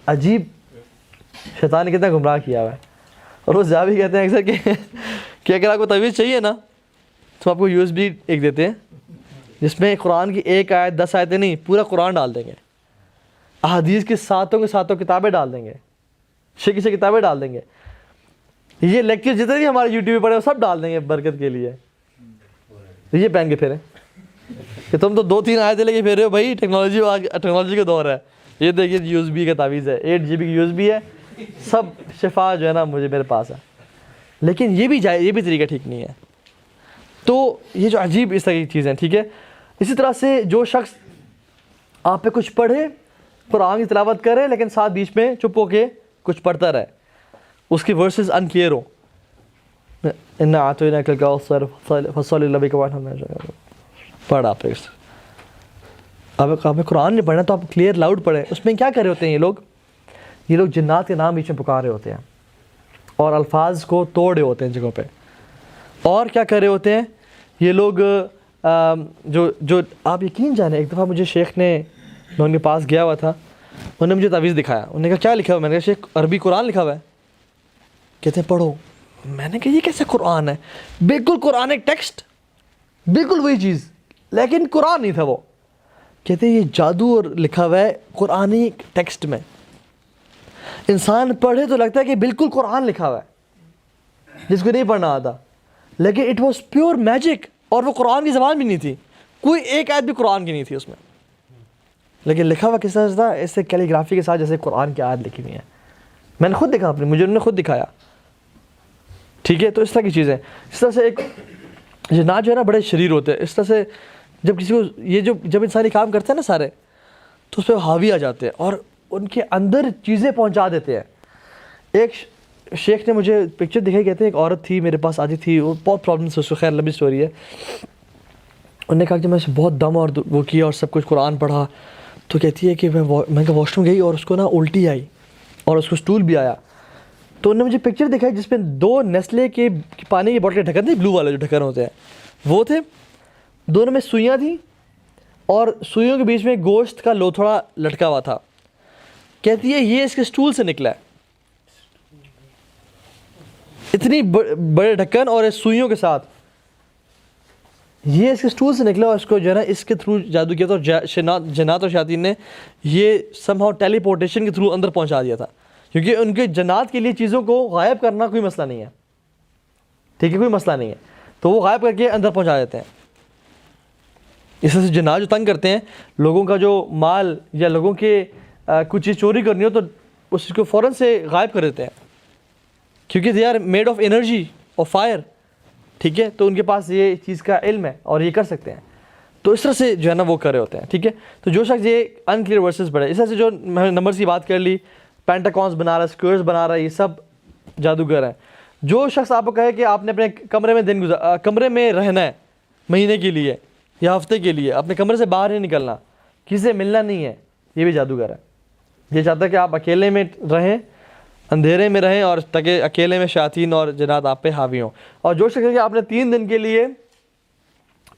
A: عجیب, شیطان نے کتنا گمراہ کیا ہوا ہے. اور وہ زیادہ بھی کہتے ہیں اکثر کہ اگر آپ کو تعویذ چاہیے نا تو آپ کو USB ایک دیتے ہیں جس میں قرآن کی 1 آیت 10 آیتیں نہیں, پورا قرآن ڈال دیں گے, احادیث کی 7 کے 7 کتابیں ڈال دیں گے, 6 کی 6 کتابیں ڈال دیں گے. یہ لیکچر جتنے بھی ہمارے یوٹیوب پہ پڑے وہ سب ڈال دیں گے برکت کے لیے. یہ پہن کے پھریں کہ تم تو 2-3 آیتیں لے کے پھر رہے ہو بھائی, ٹیکنالوجی کا دور ہے. یہ دیکھیے USB کا تعویذ ہے, 8 GB کی USB ہے, سب شفا جو ہے نا میرے پاس ہے. لیکن یہ بھی طریقہ ٹھیک نہیں ہے. تو یہ جو عجیب اس طرح کی چیزیں, ٹھیک ہے. اسی طرح سے جو شخص آپ پہ کچھ پڑھے, قرآن کی تلاوت کرے لیکن ساتھ بیچ میں چپ ہو کے کچھ پڑھتا رہے, اس کی ورسز انکلیئر ہو, اِنَّا أَعْطَيْنَاكَ الْكَوْثَرَ فَصَلِّ لِرَبِّكَ وَانْحَرْ, پڑھ آپ ایک. اب آپ قرآن نہیں پڑھنا تو آپ کلیئر لاؤڈ پڑھیں. اس میں کیا کر رہے ہوتے ہیں یہ لوگ جنات کے نام بیچ میں پکار رہے ہوتے ہیں اور الفاظ کو توڑ رہے ہوتے ہیں جگہوں پہ. اور کیا کر رہے ہوتے ہیں یہ لوگ, جو آپ یقین جانیں, ایک دفعہ مجھے شیخ نے, میں ان کے پاس گیا ہوا تھا, انہوں نے مجھے تعویذ دکھایا. انہوں نے کہا کیا لکھا ہوا ہے؟ میں نے کہا شیخ عربی قرآن لکھا ہوا ہے. کہتے ہیں پڑھو. میں نے کہا یہ کیسے قرآن ہے؟ بالکل قرآن ایک ٹیکسٹ, بالکل وہی چیز, لیکن قرآن نہیں تھا وہ. کہتے ہیں یہ جادو اور لکھا ہوا ہے قرآنی ٹیکسٹ میں, انسان پڑھے تو لگتا ہے کہ بالکل قرآن لکھا ہوا ہے جس کو نہیں پڑھنا آتا, لیکن اٹ واز پیور میجک. اور وہ قرآن کی زبان بھی نہیں تھی, کوئی ایک آیت بھی قرآن کی نہیں تھی اس میں, لیکن لکھا ہوا کس طرح سے تھا, ایسے کیلیگرافی کے ساتھ جیسے قرآن کی آیت لکھی ہوئی ہے. میں نے خود دیکھا, مجھے انہوں نے خود دکھایا, ٹھیک ہے. تو اس طرح کی چیزیں, اس طرح سے ایک جنات جو ہے نا بڑے شریر ہوتے ہیں. اس طرح سے جب کسی کو جب انسانی کام کرتے ہیں نا سارے, تو اس پہ حاوی آ جاتے ہیں اور ان کے اندر چیزیں پہنچا دیتے ہیں. ایک شیخ نے مجھے پکچر دکھائی, کہتے ہیں ایک عورت تھی میرے پاس آتی تھی, وہ بہت پرابلمس, اس کو خیر لمبی سٹوری ہے. انہوں نے کہا کہ میں بہت دم اور وہ کیا اور سب کچھ قرآن پڑھا, تو کہتی ہے کہ میں واش روم گئی اور اس کو نا الٹی آئی اور اس کو سٹول بھی آیا. تو انہوں نے مجھے پکچر دکھائی جس میں 2 نیسلے کے پانی کی بوٹل کے ڈھکن تھے, بلو والے جو ڈھکن ہوتے ہیں وہ تھے, دونوں میں سوئیاں تھیں اور سوئیوں کے بیچ میں گوشت کا لوتھڑا لٹکا ہوا تھا. کہتی ہے یہ اس کے سٹول سے نکلا ہے, اتنی بڑے ڈھکن اور سوئیوں کے ساتھ, یہ اس کے سٹول سے نکلا اور اس کو جو ہے نا اس کے تھرو جادو کیا تھا. اور جنات اور شیاطین نے یہ سم ہاؤ ٹیلی پورٹیشن کے تھرو اندر پہنچا دیا تھا, کیونکہ ان کے جنات کے لیے چیزوں کو غائب کرنا کوئی مسئلہ نہیں ہے, ٹھیک ہے, کوئی مسئلہ نہیں ہے. تو وہ غائب کر کے اندر پہنچا دیتے ہیں. اس طرح سے جنات جو تنگ کرتے ہیں لوگوں کا جو مال یا لوگوں کے کچھ چیز چوری کرنی ہو تو اس کو فوراً سے غائب کر دیتے ہیں, کیونکہ they are made of energy اور فائر, ٹھیک ہے. تو ان کے پاس یہ چیز کا علم ہے اور یہ کر سکتے ہیں. تو اس طرح سے جو ہے نا وہ کر رہے ہوتے ہیں, ٹھیک ہے. تو جو شخص یہ انکلیئر ورسز پڑھے, اس طرح سے جو نمبرز کی بات کر لی, پینٹاکونس بنا رہا ہے, اسکوئرز بنا رہا ہے, یہ سب جادوگر ہیں. جو شخص آپ کو کہے کہ آپ نے اپنے کمرے میں رہنا ہے مہینے کے لیے یا ہفتے کے لیے, اپنے کمرے سے باہر نہیں نکلنا, کسی سے ملنا نہیں ہے, یہ بھی جادوگر ہے. یہ چاہتا ہے کہ آپ اکیلے میں رہیں, اندھیرے میں رہیں, اور تاکہ اکیلے میں شیاطین اور جنات آپ پہ حاوی ہوں. اور جو شخص کہ آپ نے 3 دن کے لیے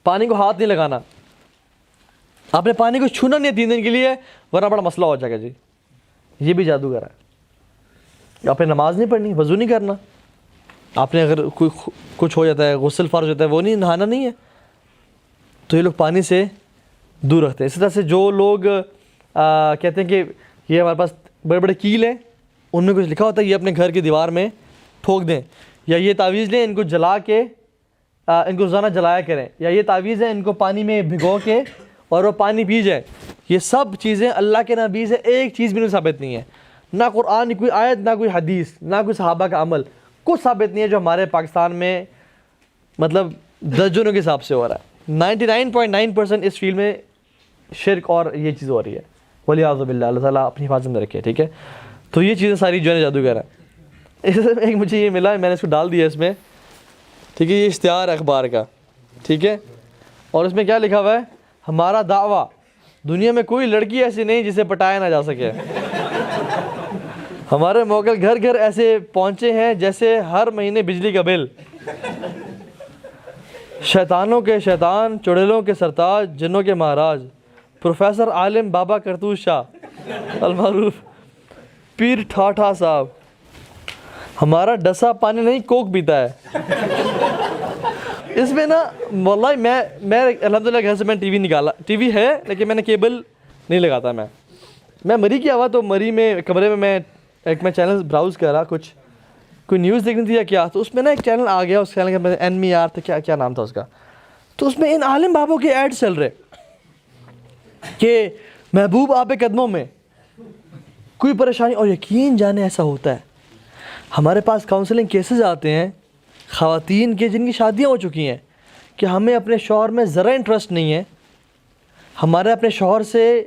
A: پانی کو ہاتھ نہیں لگانا, آپ نے پانی کو چھونا نہیں ہے 3 دن کے لیے, ورنہ بڑا مسئلہ ہو جائے گا جی, یہ بھی جادوگر ہے. آپ نے نماز نہیں پڑھنی, وضو نہیں کرنا, آپ نے اگر کوئی کچھ ہو جاتا ہے, غسل فرض ہوتا ہے, وہ نہیں نہانا نہیں ہے, تو یہ لوگ پانی سے دور رکھتے ہیں. اسی طرح سے جو لوگ کہتے ہیں کہ یہ ہمارے پاس بڑے بڑے کیل ہیں, ان میں کچھ لکھا ہوتا ہے, یہ اپنے گھر کی دیوار میں ٹھوک دیں, یا یہ تعویذ لیں, ان کو جلا کے ان کو روزانہ جلایا کریں, یا یہ تعویذ ہے ان کو پانی میں بھگو کے اور وہ پانی پی جائیں. یہ سب چیزیں اللہ کے نبی سے ایک چیز بھی نہیں ثابت نہیں ہے, نہ قرآن کی کوئی آیت, نہ کوئی حدیث, نہ کوئی صحابہ کا عمل, کچھ ثابت نہیں ہے جو ہمارے پاکستان میں مطلب درجنوں کے حساب سے ہو رہا ہے. 99.9% اس فیلڈ میں شرک اور یہ چیز ہو رہی ہے. ولیعوذ باللہ, اللہ تعالیٰ اپنی حفاظت میں رکھے. ٹھیک ہے, تو یہ چیزیں ساری جو ہے جادوگر ہیں. اس میں ایک مجھے یہ ملا, میں نے اس کو ڈال دیا اس میں. ٹھیک ہے, یہ اشتہار ہے اخبار کا. ٹھیک ہے, اور اس میں کیا لکھا ہوا ہے, ہمارا دعویٰ, دنیا میں کوئی لڑکی ایسی نہیں جسے پٹایا نہ جا سکے. ہمارے موکل گھر گھر ایسے پہنچے ہیں جیسے ہر مہینے بجلی کا بل. شیطانوں کے شیطان, چڑیلوں کے سرتاج, جنوں کے مہاراج, پروفیسر عالم بابا کرتوز شاہ المعروف پیر ٹھاٹھا صاحب, ہمارا ڈسا پانی نہیں کوک پیتا ہے. اس میں نا واللہ میں الحمدللہ گھر سے میں ٹی وی نکالا, ٹی وی ہے لیکن میں نے کیبل نہیں لگاتا. میں مری کیا ہوا, تو مری میں کمرے میں میں چینل براؤز کر رہا, کوئی نیوز دیکھنی تھی یا کیا, تو اس میں نا ایک چینل آ گیا, اس چینل کا این می آر تھا, کیا نام تھا اس کا. تو اس میں ان عالم بابوں کے ایڈ چل رہے کہ محبوب آپ قدموں میں, کوئی پریشانی, اور یقین جانے ایسا ہوتا ہے. ہمارے پاس کاؤنسلنگ کیسز آتے ہیں خواتین کے جن کی شادیاں ہو چکی ہیں کہ ہمیں اپنے شوہر میں ذرا انٹرسٹ نہیں ہے, ہمارے اپنے شوہر سے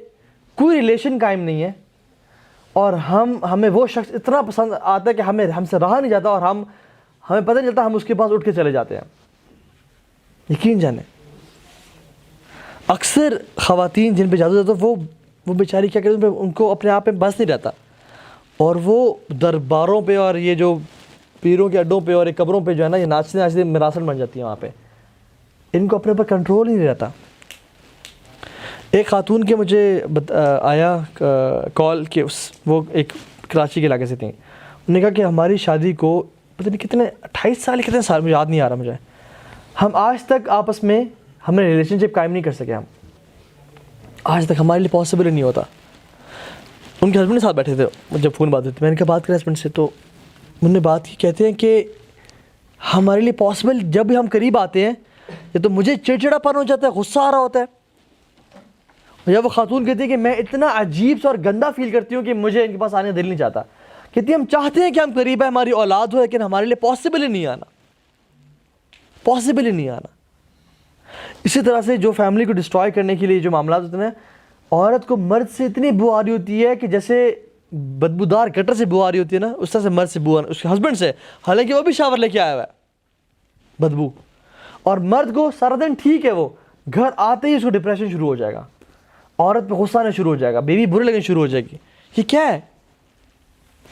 A: کوئی ریلیشن قائم نہیں ہے, اور ہمیں وہ شخص اتنا پسند آتا ہے کہ ہم سے رہا نہیں جاتا, اور ہمیں پتہ نہیں چلتا, ہم اس کے پاس اٹھ کے چلے جاتے ہیں. یقین جانے اکثر خواتین جن پہ جادو ہوتا ہے وہ بیچاری کیا کرتے ہیں, ان کو اپنے آپ پہ بس نہیں رہتا, اور وہ درباروں پہ اور یہ جو پیروں کے اڈوں پہ اور قبروں پہ جو ہے نا, یہ ناچتے ناچتے مراسل بن جاتی ہیں وہاں پہ. ان کو اپنے اوپر کنٹرول ہی نہیں رہتا. ایک خاتون کے مجھے آیا کال کہ وہ ایک کراچی کے علاقے سے تھیں. انہوں نے کہا کہ ہماری شادی کو پتہ نہیں کتنے 28 سال کتنے سال مجھے یاد نہیں آ رہا مجھے, ہم آج تک آپس میں ہم نے ریلیشن شپ قائم نہیں کر سکے. ہم آج تک ہمارے لیے پاسبل ہی نہیں ہوتا. ان کے ہسبینڈ کے ساتھ بیٹھے تھے جب فون بات ہوئی تھی, میں نے کہا بات کریں ہسبینڈ سے, تو انہوں نے بات کی, کہتے ہیں کہ ہمارے لیے پاسبل جب بھی ہم قریب آتے ہیں یا تو مجھے چڑچڑا پن ہو جاتا ہے, غصہ آ رہا ہوتا ہے, یا وہ خاتون کہتی ہے کہ میں اتنا عجیب سا اور گندا فیل کرتی ہوں کہ مجھے ان کے پاس آنے کا دل نہیں چاہتا. کہتی ہے ہم چاہتے ہیں کہ ہم قریب ہیں, ہماری اولاد ہو, لیکن ہمارے لیے پاسبل ہی نہیں آنا, پاسبل ہی نہیں آنا. اسی طرح سے جو فیملی کو ڈسٹرائے کرنے کے لیے جو معاملات ہوتے ہیں, عورت کو مرد سے اتنی بو آ رہی ہوتی ہے کہ جیسے بدبودار گٹر سے بو آ رہی ہوتی ہے نا, اس طرح سے مرد سے بو, اس کے ہسبینڈ سے, حالانکہ وہ بھی شاور لے کے آیا ہوا ہے, بدبو. اور مرد کو سارا دن ٹھیک ہے, وہ گھر آتے ہی اس کو ڈپریشن شروع ہو جائے گا, عورت پہ غصہ آنا شروع ہو جائے گا, بیوی برے لگنے شروع ہو جائے گی. یہ کیا ہے؟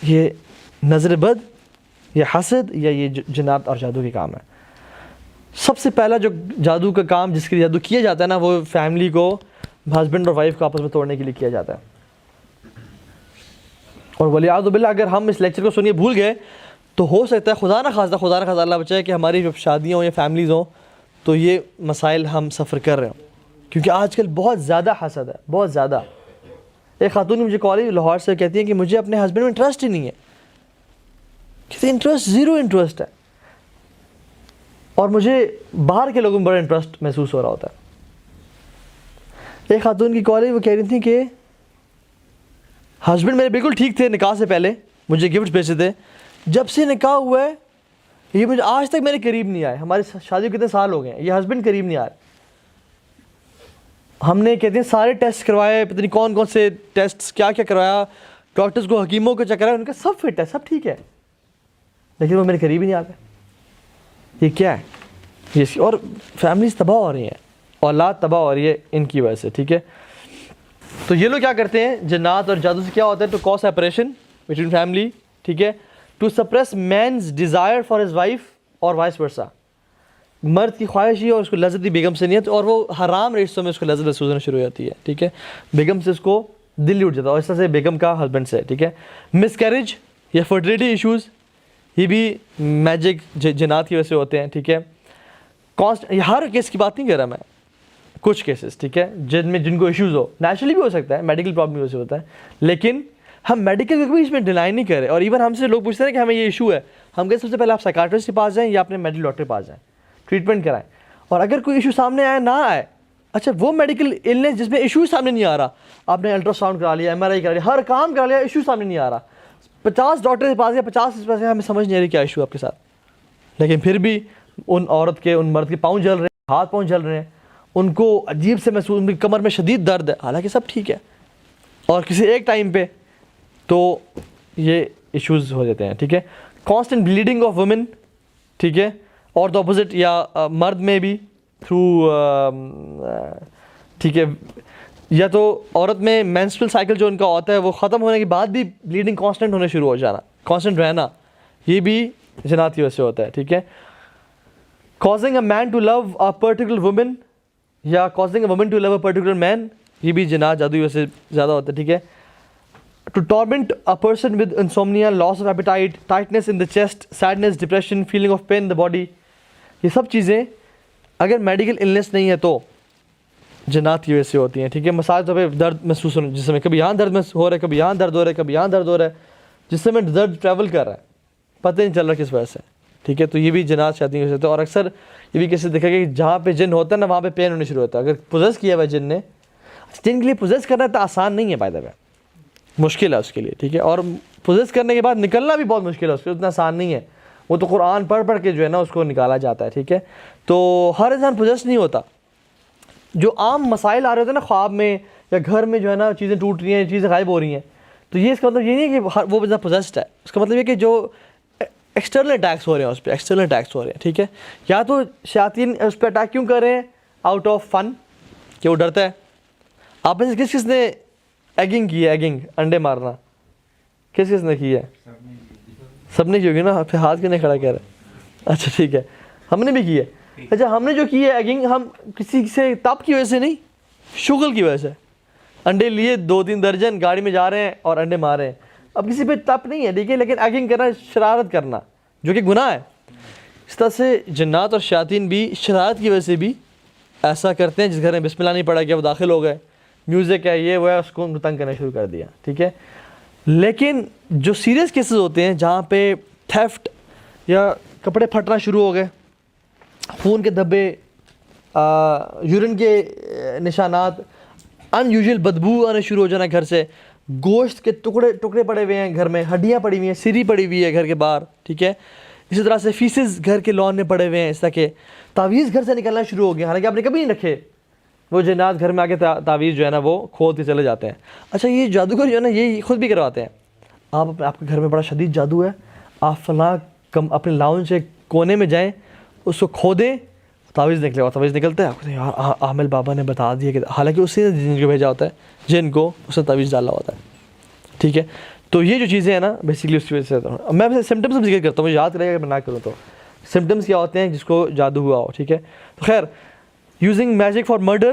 A: یہ نظر بد, یہ حسد, یا یہ جنات اور جادو کے کام ہے. سب سے پہلا جو جادو کا کام جس کے لیے جادو کیا جاتا ہے نا, وہ فیملی کو, ہسبینڈ اور وائف کو آپس میں توڑنے کے لیے کیا جاتا ہے. اور ولیعوذ باللہ اگر ہم اس لیکچر کو سنیے بھول گئے تو ہو سکتا ہے خدا نہ خواستہ اللہ بچائے کہ ہماری جب شادیاں ہوں یا فیملیز ہوں تو یہ مسائل ہم سفر کر رہے ہوں, کیونکہ آج کل بہت زیادہ حسد ہے, بہت زیادہ. ایک خاتون مجھے کال لاہور سے کہتی ہیں کہ مجھے اپنے ہسبینڈ میں انٹرسٹ ہی نہیں ہے, کسی انٹرسٹ, زیرو انٹرسٹ ہے, اور مجھے باہر کے لوگوں میں بڑا انٹرسٹ محسوس ہو رہا ہوتا ہے. ایک خاتون کی کال وہ کہہ رہی تھیں کہ ہسبینڈ میرے بالکل ٹھیک تھے نکاح سے پہلے, مجھے گفٹ بھیجتے تھے, جب سے نکاح ہوا ہے یہ مجھے آج تک میرے قریب نہیں آئے. ہماری شادی کو کتنے سال ہو گئے ہیں, یہ ہسبینڈ قریب نہیں آ رہے. ہم نے کہتے ہیں سارے ٹیسٹ کروائے, پتہ نہیں کون کون سے ٹیسٹ کیا کیا کروایا, ڈاکٹرز کو حکیموں کو چیک کرایا, ان کا سب فٹ ہے, سب ٹھیک ہے, لیکن وہ میرے قریب ہی نہیں آتے. یہ کیا ہے؟ یہ اور فیملیز تباہ ہو رہی ہیں, اولاد تباہ ہو رہی ہے ان کی وجہ سے. ٹھیک ہے, تو یہ لوگ کیا کرتے ہیں جنات اور جادو سے کیا ہوتا ہے, to cause separation between family. ٹھیک ہے, to suppress man's desire for his wife اور وائس ورسا. مرد کی خواہش ہی اور اس کو لذت بھی بیگم سے نہیں ہے, اور وہ حرام رشتوں میں اس کو لذت محسوس ہونا شروع ہو جاتی ہے. ٹھیک ہے, بیگم سے اس کو دل ہی اٹھ جاتا ہے, اور اس طرح سے بیگم کا ہسبینڈ سے. ٹھیک ہے, مس کیریج یا فرٹیلٹی ایشوز, یہ بھی میجک جنات کی وجہ سے ہوتے ہیں. ٹھیک ہے, یہ ہر کیس کی بات نہیں کر رہا میں, کچھ کیسز ٹھیک ہے جن کو ایشوز ہو, نیچرلی بھی ہو سکتا ہے, میڈیکل پرابلم کی وجہ سے ہوتا ہے, لیکن ہم میڈیکل کو بھی اس میں ڈینائی نہیں کر رہے. اور ایون ہم سے لوگ پوچھتے ہیں کہ ہمیں یہ ایشو ہے, ہم کہتے ہیں سب سے پہلے آپ سائیکاٹرسٹ کے پاس جائیں یا اپنے میڈیکل ڈاکٹر کے پاس جائیں, ٹریٹمنٹ کرائیں. اور اگر کوئی ایشو سامنے آئے نہ آئے, اچھا وہ میڈیکل النیس جس میں ایشو سامنے نہیں آ رہا, آپ نے الٹرا ساؤنڈ کرا لیا, ایم آر آئی کرا لیا, ہر کام کرا لیا, ایشو سامنے نہیں آ رہا, 50 ڈاکٹر کے پاس گیا, 50 ہمیں سمجھ نہیں آ رہی کیا ایشو ہے آپ کے ساتھ, لیکن پھر بھی ان عورت کے ان مرد کے پاؤں جل رہے ہیں, ہاتھ پاؤں جل رہے ہیں, ان کو عجیب سے محسوس, ان کی کمر میں شدید درد ہے, حالانکہ سب ٹھیک ہے, اور کسی ایک ٹائم پہ تو یہ ایشوز ہو جاتے ہیں. ٹھیک ہے, کانسٹنٹ بلیڈنگ آف وومن, ٹھیک ہے, اور دا اپوزٹ یا مرد میں بھی تھرو, ٹھیک ہے, یا تو عورت میں مینسٹرل سائیکل جو ان کا ہوتا ہے وہ ختم ہونے کے بعد بھی بلیڈنگ کانسٹنٹ ہونے شروع ہو جانا, کانسٹنٹ رہنا, یہ بھی جنات کی وجہ سے ہوتا ہے. ٹھیک ہے, causing a man to love a particular woman یا causing a woman to love a particular man, یہ بھی جنات جادو کی وجہ سے زیادہ ہوتا ہے. ٹھیک ہے, to torment a person with insomnia, loss of appetite, tightness in the chest, sadness, depression, feeling of pain in the body, یہ سب چیزیں اگر میڈیکل النس نہیں ہے تو جنات کی وجہ سے ہوتی ہیں. ٹھیک ہے, مثال طور پہ درد محسوس ہونا, جس میں کبھی یہاں درد ہو رہا ہے, کبھی یہاں درد ہو رہا ہے, کبھی یہاں درد ہو رہا ہے, جس میں درد ٹریول کر رہا ہے, پتہ نہیں چل رہا کس وجہ سے. ٹھیک ہے, تو یہ بھی جنات شیاطین کی وجہ سے. اور اکثر یہ بھی کیسے دیکھا کہ جہاں پہ جن ہوتا ہے نا وہاں پہ پین ہونے شروع ہوتا ہے. اگر پوزیس کیا ہوا ہے جن نے, جن کے لیے پوزیس کرنا تو آسان نہیں ہے, بائی دا وے مشکل ہے اس کے لیے. ٹھیک ہے, اور پوزیس کرنے کے بعد نکلنا بھی بہت مشکل ہے, اس کے اتنا آسان نہیں ہے. وہ تو قرآن پڑھ پڑھ کے جو ہے نا اس کو نکالا جاتا ہے. ٹھیک ہے, تو ہر انسان پوزیس نہیں ہوتا. جو عام مسائل آ رہے ہوتے ہیں نا خواب میں یا گھر میں جو ہے نا چیزیں ٹوٹ رہی ہیں, چیزیں غائب ہو رہی ہیں, تو یہ اس کا مطلب یہ نہیں ہے کہ وہ بندہ پوزیسڈ ہے. اس کا مطلب یہ کہ جو ایکسٹرنل اٹیکس ہو رہے ہیں اس پہ, ایکسٹرنل اٹیکس ہو رہے ہیں. ٹھیک ہے, یا تو شیاطین اس پہ اٹیک کیوں کر رہے ہیں, آؤٹ آف فن, کہ وہ ڈرتا ہے. آپ میں سے کس کس نے ایگنگ کی ہے, ایگنگ انڈے مارنا کس کس نے کی ہے؟ سب نے کی ہوگی نا, پھر ہاتھ کیوں نہیں کھڑا کر رہے؟ اچھا ٹھیک ہے, ہم نے بھی کی ہے. اچھا, ہم نے جو کی ہے ایگنگ, ہم کسی سے تپ کی وجہ سے نہیں, شغل کی وجہ سے. انڈے لیے 2-3 درجن, گاڑی میں جا رہے ہیں اور انڈے مار رہے ہیں. اب کسی پہ تپ نہیں ہے, ٹھیک ہے, لیکن ایگنگ کرنا, شرارت کرنا, جو کہ گناہ ہے. اس طرح سے جنات اور شیاطین بھی شرارت کی وجہ سے بھی ایسا کرتے ہیں. جس گھر میں بسم اللہ نہیں پڑھا گیا وہ داخل ہو گئے, میوزک ہے, یہ وہ ہے, اس کو تنگ کرنا شروع کر دیا. ٹھیک ہے, لیکن جو سیریس کیسز ہوتے ہیں جہاں پہ تھیفٹ یا کپڑے پھٹنا شروع ہو گئے, خون کے دھبے, یورین کے نشانات, ان یوزول بدبو آنے شروع ہو جانا گھر سے, گوشت کے ٹکڑے پڑے ہوئے ہیں گھر میں, ہڈیاں پڑی ہوئی ہیں, سری پڑی ہوئی ہے گھر کے باہر. ٹھیک ہے, اسی طرح سے فیسز گھر کے لان میں پڑے ہوئے ہیں. اس طرح کے تعویذ گھر سے نکلنا شروع ہو گیا, حالانکہ آپ نے کبھی نہیں رکھے. وہ جنات گھر میں آ کے تعویذ جو ہے نا وہ کھول کے چلے جاتے ہیں. اچھا, یہ جادوگر جو ہے نا یہ خود بھی کرواتے ہیں. آپ کے گھر میں بڑا شدید جادو ہے, آپ فلاں اپنے لاؤنج سے کونے میں جائیں, اس کو کھودیں, تعویذ نکلے, اور تعویذ نکلتا ہے. آپ کہتے ہیں یار عامل بابا نے بتا دیا کہ, حالانکہ اسی نے جن کو بھیجا ہوتا ہے, جن کو اس نے تعویذ ڈالا ہوتا ہے. ٹھیک ہے, تو یہ جو چیزیں ہیں نا بیسیکلی اس کی وجہ سے. میں سمٹمس بھی ذکر کرتا ہوں, مجھے یاد کرے گا کہ میں نہ کروں تو سمٹمس کیا ہوتے ہیں جس کو جادو ہوا ہو. ٹھیک ہے, تو خیر, using magic for murder,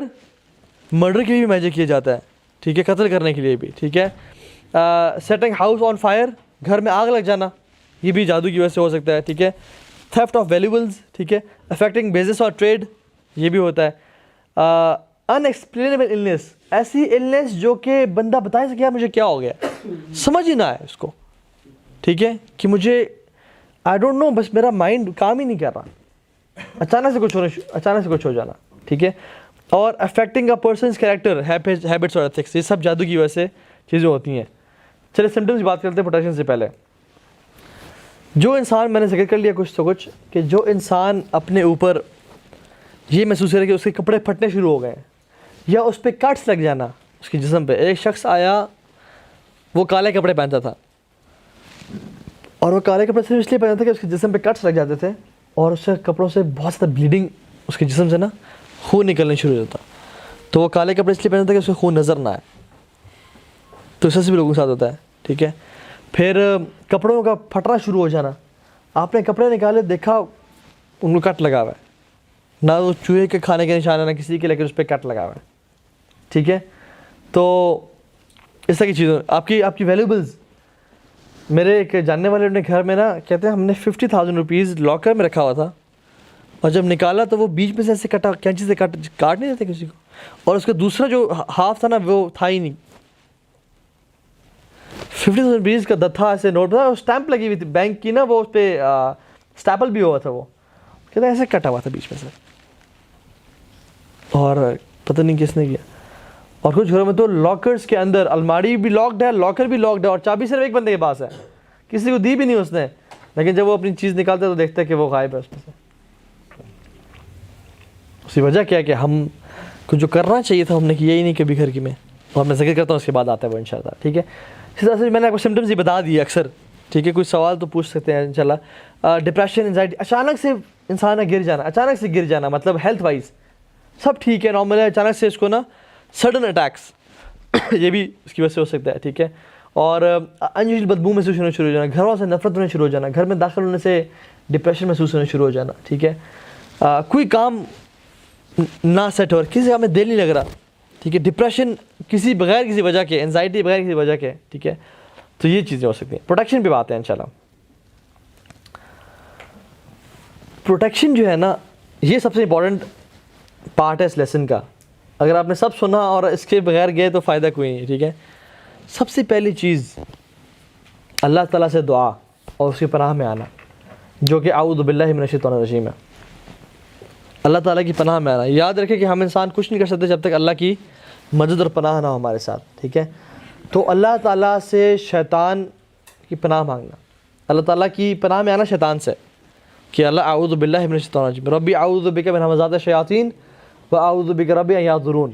A: murder کے لیے بھی میجک کیا جاتا ہے. ٹھیک ہے, قتل کرنے کے لیے بھی. ٹھیک ہے, سیٹنگ ہاؤس آن فائر, گھر میں آگ لگ جانا, یہ بھی جادو کی وجہ سے ہو سکتا ہے. ٹھیک ہے, تھیفٹ آف ویلیبلز, ٹھیک ہے, افیکٹنگ بزنس اور ٹریڈ, یہ بھی ہوتا ہے. ان ایکسپلینیبل النیس, ایسی النیس جو کہ بندہ بتا سکے مجھے کیا ہو گیا, سمجھ ہی نہ آئے اس کو. ٹھیک ہے, کہ مجھے آئی ڈونٹ نو, بس میرا مائنڈ کام ہی نہیں کر رہا, اچانک سے کچھ ہو جانا. ٹھیک ہے, اور affecting a person's character, habits اور ایتھکس, یہ سب جادو کی وجہ سے چیزیں ہوتی ہیں. چلے سمٹمس کی بات کرتے ہیں پروٹیکشن سے پہلے. جو انسان, میں نے ذکر کر لیا کچھ تو کچھ, کہ جو انسان اپنے اوپر یہ محسوس کرے کہ اس کے کپڑے پھٹنے شروع ہو گئے یا اس پہ کٹس لگ جانا اس کے جسم پہ. ایک شخص آیا, وہ کالے کپڑے پہنتا تھا, اور وہ کالے کپڑے صرف اس لیے پہنتا تھا کہ اس کے جسم پہ کٹس لگ جاتے تھے, اور اس سے کپڑوں سے بہت زیادہ بلیڈنگ, اس کے جسم سے نا خون نکلنے شروع ہو جاتا. تو وہ کالے کپڑے اس لیے پہنتا تھا کہ اس کو خون نظر نہ آئے. تو اس سے بھی لوگوں کے ساتھ ہوتا ہے. ٹھیک ہے, پھر کپڑوں کا پھٹنا شروع ہو جانا, آپ نے کپڑے نکالے, دیکھا ان کو کٹ لگا ہوا ہے, نہ وہ چوہے کے کھانے کے نشان ہے نہ کسی کے, لیکن اس پہ کٹ لگا ہوا ہے. ٹھیک ہے, تو اس طرح کی چیزیں. آپ کی ویلیبلز, میرے ایک جاننے والے اپنے گھر میں نا کہتے ہیں ہم نے 50,000 روپیز لاکر میں رکھا ہوا تھا, اور جب نکالا تو وہ بیچ میں سے ایسے کٹا, کینچی سے کاٹ نہیں دیتے کسی کو, اور اس کا دوسرا جو ہاف تھا نا وہ تھا ہی نہیں. 50,000 روپیز کا تھا ایسے نوٹ تھا, اسٹیمپ لگی ہوئی تھی بینک کی نا, وہ اس پہ اسٹیپل بھی ہوا تھا. وہ کہتے ہیں ایسے کٹا ہوا تھا بیچ میں سے, اور پتہ نہیں کس نے کیا. اور کچھ گھروں میں تو لاکرز کے اندر الماری بھی لاکڈ ہے, لاکر بھی لاکڈ ہے, اور چابی صرف ایک بندے کے پاس ہے, کسی کو دی بھی نہیں اس نے, لیکن جب وہ اپنی چیز نکالتا ہے تو دیکھتا ہے کہ وہ غائب ہے اس میں سے. اس کی وجہ کیا ہے کہ ہم کو جو کرنا چاہیے تھا ہم نے کیا ہی نہیں کبھی گھر کی میں، اور میں ذکر کرتا ہوں اس کے بعد آتا ہے وہ انشاءاللہ. ٹھیک ہے، اسی طرح سے میں نے آپ کو سمٹمز ہی بتا دیے اکثر. ٹھیک ہے، کوئی سوال تو پوچھ سکتے ہیں انشاءاللہ. ڈپریشن، انزائٹی، اچانک سے انسان کا گر جانا، اچانک سے گر جانا، مطلب ہیلتھ وائز سب ٹھیک ہے، نارمل ہے، اچانک سے اس کو نا سڈن اٹیکس یہ بھی اس کی وجہ سے ہو سکتا ہے. ٹھیک ہے، اور انیوژل بدبو محسوس ہونا شروع ہو جانا، گھر والوں سے نفرت ہونا شروع ہو جانا، گھر میں داخل ہونے سے ڈپریشن محسوس ہونا شروع ہو جانا. ٹھیک ہے، کوئی کام نہ سیٹ ہو، کسی کام میں دل نہیں لگ رہا. ٹھیک ہے، ڈپریشن کسی بغیر کسی وجہ کے، انزائٹی بغیر کسی وجہ کے. ٹھیک ہے، تو یہ چیزیں ہو سکتی ہیں. پروٹیکشن پہ بات ہے انشاءاللہ. پروٹیکشن جو ہے نا یہ سب سے امپورٹنٹ پارٹ ہے اس لیسن کا. اگر آپ نے سب سنا اور اس کے بغیر گئے تو فائدہ کوئی نہیں. ٹھیک ہے، سب سے پہلی چیز اللہ تعالیٰ سے دعا اور اس کی پناہ میں آنا، جو کہ اعوذ باللہ من الشیطان الرجیم ہے. اللہ تعالیٰ کی پناہ میں آنا. یاد رکھیں کہ ہم انسان کچھ نہیں کر سکتے جب تک اللہ کی مدد اور پناہ نہ ہو ہمارے ساتھ. ٹھیک ہے، تو اللہ تعالیٰ سے شیطان کی پناہ مانگنا، اللہ تعالیٰ کی پناہ میں آنا شیطان سے، کہ اللہ اعوذ باللہ من الشیطان الرجیم، ربی اعوذ بک من همزات الشیاطین و اعوذ بک ربی ان یحضرون.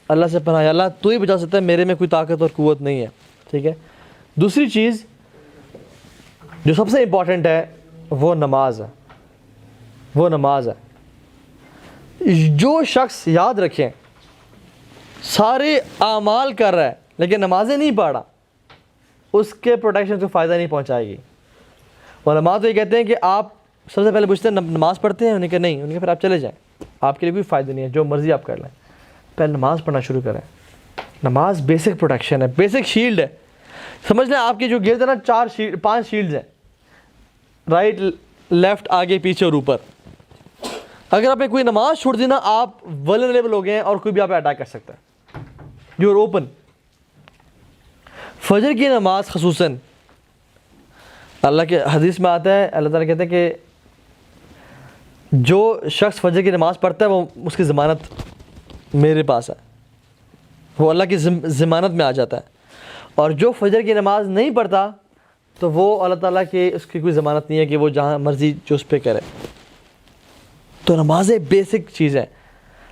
A: اللہ سے پناہ، یا اللہ تو ہی بچا سکتا ہے، میرے میں کوئی طاقت اور قوت نہیں ہے. ٹھیک ہے، دوسری چیز جو سب سے امپورٹنٹ ہے وہ نماز ہے. وہ نماز ہے. جو شخص یاد رکھیں سارے اعمال کر رہا ہے لیکن نمازیں نہیں پڑھ رہا، اس کے پروٹیکشن کو فائدہ نہیں پہنچائے گی. علماء تو یہ کہتے ہیں کہ آپ سب سے پہلے پوچھتے ہیں نماز پڑھتے ہیں؟ انہیں کہ نہیں. انہیں کہ پھر آپ چلے جائیں، آپ کے لیے کوئی فائدہ نہیں ہے، جو مرضی آپ کر لیں. پہلے نماز پڑھنا شروع کریں. نماز بیسک پروٹیکشن ہے، بیسک شیلڈ ہے. سمجھ لیں آپ کے جو گرد ہے نا 5 شیلڈز ہیں، رائٹ، لیفٹ، آگے، پیچھے اور اوپر. اگر آپ نے کوئی نماز چھوڑ دی نا آپ ولنریبل ہو گئے ہیں اور کوئی بھی آپ پہ اٹیک کر سکتا ہے. You are open. فجر کی نماز خصوصاً اللہ کے حدیث میں آتا ہے، اللہ تعالیٰ کہتے ہیں کہ جو شخص فجر کی نماز پڑھتا ہے وہ اس کی ضمانت میرے پاس ہے، وہ اللہ کی ضمانت میں آ جاتا ہے. اور جو فجر کی نماز نہیں پڑھتا تو وہ اللہ تعالیٰ کی اس کی کوئی ضمانت نہیں ہے کہ وہ جہاں مرضی جو اس پہ کرے. تو نمازیں بیسک چیز ہے.